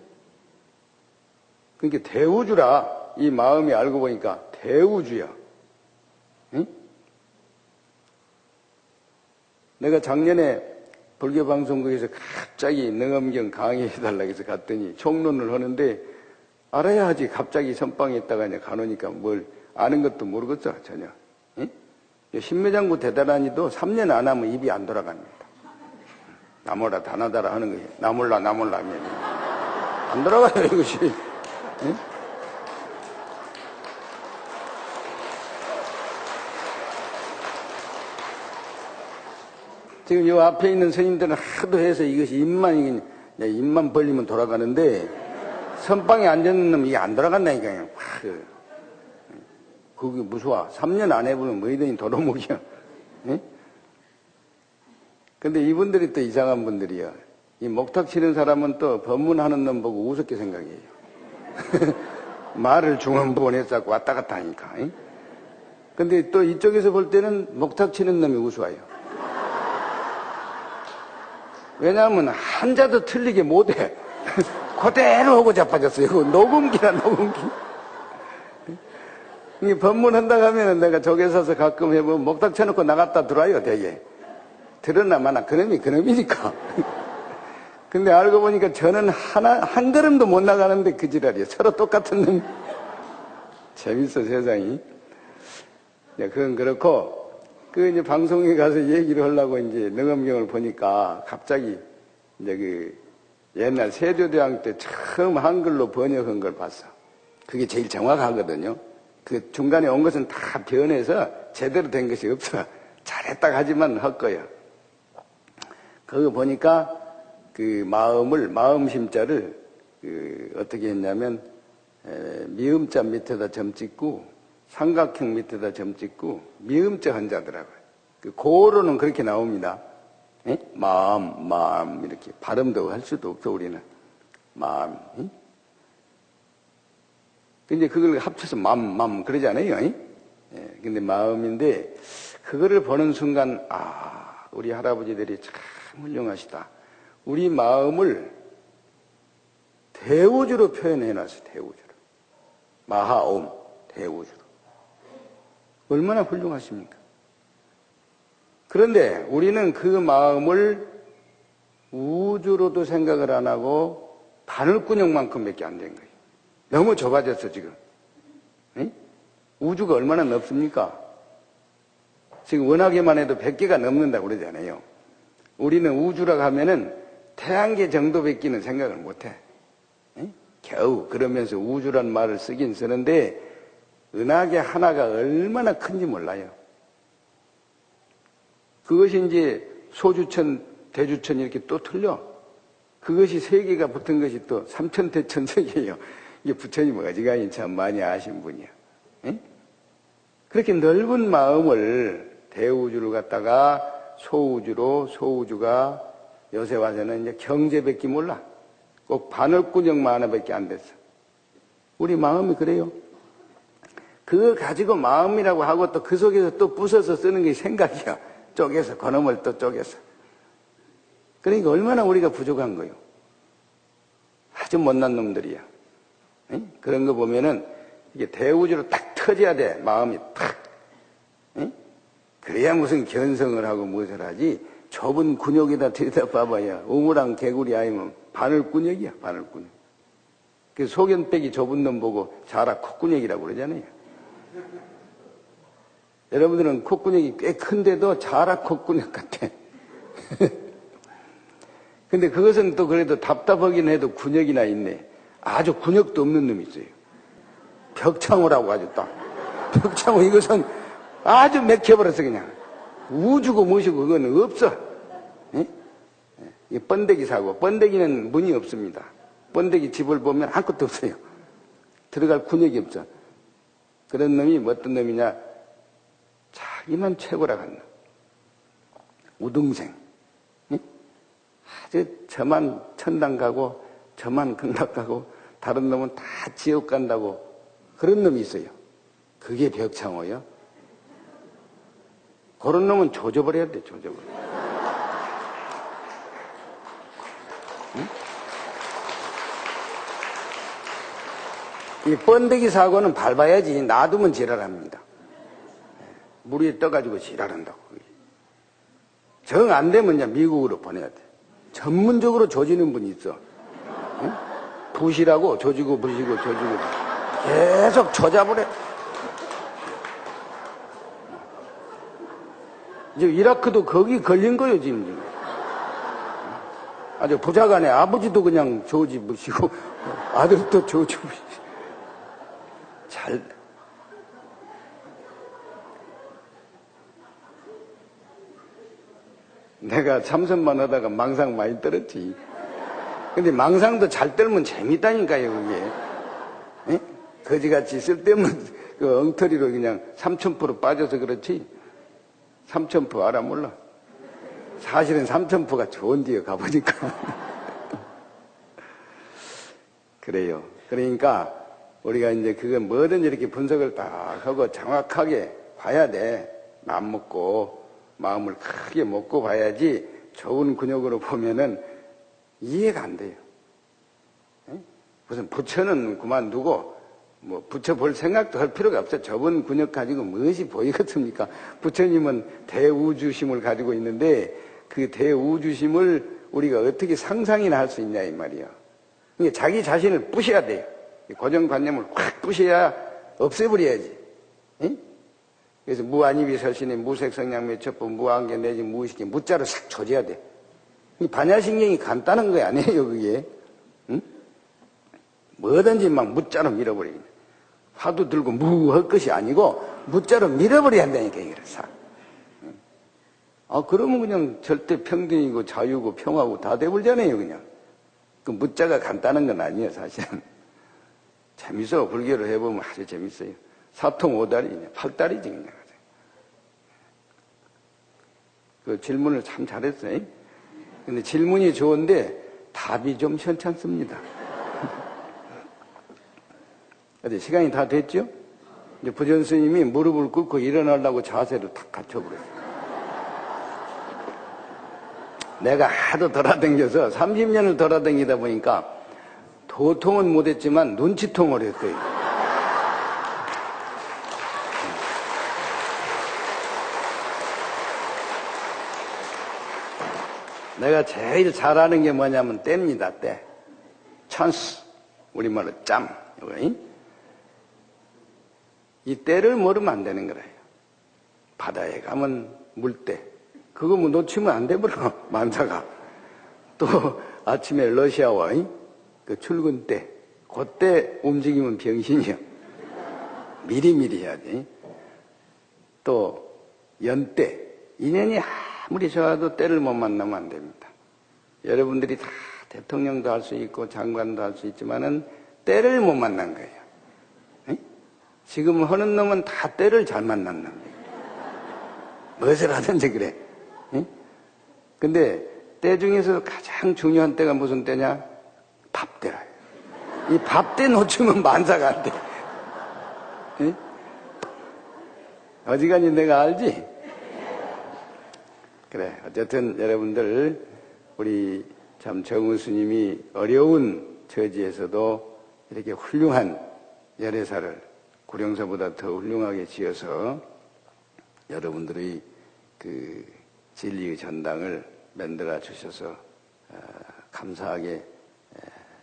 그러니까 대우주라 이 마음이 알고 보니까 대우주야. 응? 내가 작년에 불교방송국에서 갑자기 능엄경 강의해달라고 해서 갔더니 총론을 하는데 알아야 하지. 갑자기 선방에 있다가 이제 가노니까 뭘 아는 것도 모르겠어, 전혀. 응? 신매장구 대단하니도 3년 안 하면 입이 안 돌아갑니다. 나몰라 다나다라 하는 거예요. 나몰라 하면 안 돌아가요, 이것이. 응? 지금 요 앞에 있는 스님들은 하도 해서 이것이 입만 벌리면 돌아가는데 선방에 앉아있는 놈이 이게 안 돌아간다니까요. 그게 무서워. 3년 안 해보면 뭐이더니 도로목이야. 예? 근데 이분들이 또 이상한 분들이야. 이 목탁 치는 사람은 또 법문하는 놈 보고 우습게 생각해요. 말을 중언부언해서 왔다 갔다 하니까. 예? 근데 또 이쪽에서 볼 때는 목탁 치는 놈이 우스워요. 왜냐하면 한자도 틀리게 못해. 그대로 하고 자빠졌어요. 이거 녹음기라, 녹음기. 이 법문한다고 하면은 내가 저기 서서 가끔 해보면 목탁 쳐놓고 나갔다 들어와요, 되게. 들었나 마나 그놈이니까. 근데 알고 보니까 저는 한 걸음도 못 나가는데 그 지랄이에요. 서로 똑같은 놈. 재밌어, 세상이. 그건 그렇고, 이제 방송에 가서 얘기를 하려고 이제 능엄경을 보니까 갑자기 이제 옛날 세조대왕 때 처음 한글로 번역한 걸 봤어. 그게 제일 정확하거든요. 그 중간에 온 것은 다 변해서 제대로 된 것이 없어. 잘했다 하지만 헛거야. 그거 보니까 마음 심자를 어떻게 했냐면 미음자 밑에다 점 찍고 삼각형 밑에다 점 찍고 미음자 한자더라고요. 고로는 그렇게 나옵니다. 에? 마음 이렇게 발음도 할 수도 없어 우리는. 마음. 에? 근데 그걸 합쳐서 맘 그러잖아요. 에? 예, 근데 마음인데 그거를 보는 순간 우리 할아버지들이 참 훌륭하시다. 우리 마음을 대우주로 표현해놨어요. 대우주로. 마하옴 대우주로. 얼마나 훌륭하십니까? 그런데 우리는 그 마음을 우주로도 생각을 안 하고 바늘구녕만큼밖에 안 된 거예요. 너무 좁아졌어 지금. 에? 우주가 얼마나 넓습니까? 지금 은하계만 해도 100개가 넘는다고 그러잖아요. 우리는 우주라고 하면은 태양계 정도밖에는 생각을 못해. 에? 겨우 그러면서 우주란 말을 쓰긴 쓰는데 은하계 하나가 얼마나 큰지 몰라요. 그것이 이제 소주천, 대주천 이렇게 또 틀려. 그것이 세 개가 붙은 것이 또 삼천대천석이에요. 이게 부처님 어지간히 참 많이 아신 분이야. 에? 그렇게 넓은 마음을 대우주를 갖다가 소우주로, 소우주가 요새 와서는 이제 경제밖에 몰라. 꼭 바늘구녕만 하나밖에 안 됐어. 우리 마음이 그래요. 그거 가지고 마음이라고 하고 또 그 속에서 또 부숴서 쓰는 게 생각이야. 쪼개서, 그놈을 또 쪼개서. 그러니까 얼마나 우리가 부족한 거요. 아주 못난 놈들이야. 에? 그런 거 보면은 이게 대우주로 딱 터져야 돼. 마음이 탁. 에? 그래야 무슨 견성을 하고 무엇을 하지. 좁은 근육에다 들여다 봐봐야 우물랑 개구리 아니면 바늘구녕이야. 바늘구녕. 그 소견빼기 좁은 놈 보고 자라 콧구녕이라고 그러잖아요. 여러분들은 콧구녕이 꽤 큰데도 자라 콧구녕 같아. 근데 그것은 또 그래도 답답하긴 해도 군역이나 있네. 아주 군역도 없는 놈이 있어요. 벽창호라고 아주 딱. 벽창호 이것은 아주 맥혀버렸어 그냥. 우주고 무엇이고 그건 없어. 이 번데기 사고. 번데기는 문이 없습니다. 번데기 집을 보면 아무것도 없어요. 들어갈 군역이 없어. 그런 놈이 어떤 놈이냐. 자기만 최고라고 한다. 우등생. 아주 저만 천당 가고 저만 극락 가고 다른 놈은 다 지옥 간다고 그런 놈이 있어요. 그게 벽창호요. 그런 놈은 조져버려야 돼. 조져버려. 응? 이 번데기 사고는 밟아야지. 놔두면 지랄합니다. 물 위에 떠가지고 지랄한다고. 정 안 되면 이제 미국으로 보내야 돼. 전문적으로 조지는 분이 있어. 응? 부시라고 조지고 부시고 조지고 계속 조잡으래. 이제 이라크도 거기 걸린 거예요, 지금. 아주 부자간에 아버지도 그냥 조지 부시고 아들도 조지 부시고. 잘. 내가 참선만 하다가 망상 많이 떨었지. 근데 망상도 잘 떨면 재밌다니까요, 그게. 에? 거지같이 쓸데없는 그 엉터리로 그냥 3000% 빠져서 그렇지. 3000% 알아 몰라. 사실은 3000%가 좋은 데에 가보니까. 그래요. 그러니까 우리가 이제 그건 뭐든 이렇게 분석을 딱 하고 정확하게 봐야 돼. 마음 먹고, 마음을 크게 먹고 봐야지 좋은 근육으로 보면은 이해가 안 돼요. 에? 무슨 부처는 그만두고, 뭐 부처 볼 생각도 할 필요가 없어요. 좁은 근육 가지고 무엇이 보이겠습니까? 부처님은 대우주심을 가지고 있는데 그 대우주심을 우리가 어떻게 상상이나 할 수 있냐 이 말이야. 그러니까 자기 자신을 부셔야 돼요. 고정관념을 확 부셔야 없애버려야지. 에? 그래서 무안입이 설신에 무색성량매첩법 무안개 내지 무의식에 무자로 싹 조져야 돼. 이 반야신경이 간단한 거 아니에요, 그게. 응? 뭐든지 막 무자로 밀어버리겠네. 화두 들고 무할 것이 아니고 무자로 밀어버려야 한다니까, 이거를 싹. 응? 아, 그러면 그냥 절대 평등이고 자유고 평화고 다 돼버리잖아요, 그냥. 그 무자가 간단한 건 아니에요, 사실은. 재밌어. 불교를 해보면 아주 재밌어요. 사통 오다리, 팔다리지, 그냥. 그 질문을 참 잘했어요. 근데 질문이 좋은데 답이 좀 현찮습니다. 어디 시간이 다 됐죠? 이제 부전 스님이 무릎을 꿇고 일어나려고 자세를 탁 갖춰버렸어요. 내가 하도 돌아다녀서 30년을 돌아다니다 보니까 도통은 못했지만 눈치통을 했어요. 내가 제일 잘하는 게 뭐냐면 때입니다, 때. 찬스. 우리말로 짬. 이 때를 모르면 안 되는 거예요. 바다에 가면 물때. 그거 뭐 놓치면 안 돼버려, 만사가. 또 아침에 러시아와 그 출근 때. 그때 움직이면 병신이야. 미리미리 해야지. 또 연때. 인연이 아무리 좋아도 때를 못 만나면 안 됩니다. 여러분들이 다 대통령도 할 수 있고 장관도 할 수 있지만은 때를 못 만난 거예요. 에? 지금 하는 놈은 다 때를 잘 만난 놈이에요. 무엇을 하든지 그래. 에? 근데 때 중에서 가장 중요한 때가 무슨 때냐? 밥때라. 이 밥때 놓치면 만사가 안 돼. 에? 어지간히 내가 알지? 그래. 어쨌든 여러분들, 우리 참 정우 스님이 어려운 처지에서도 이렇게 훌륭한 열애사를 구룡사보다 더 훌륭하게 지어서 여러분들의 그 진리의 전당을 만들어 주셔서 감사하게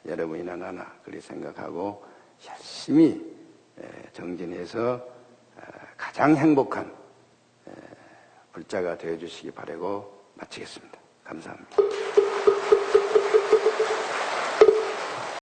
여러분이나 나나 그리 생각하고 열심히 정진해서 가장 행복한 불자가 되어주시기 바라고 마치겠습니다. 감사합니다.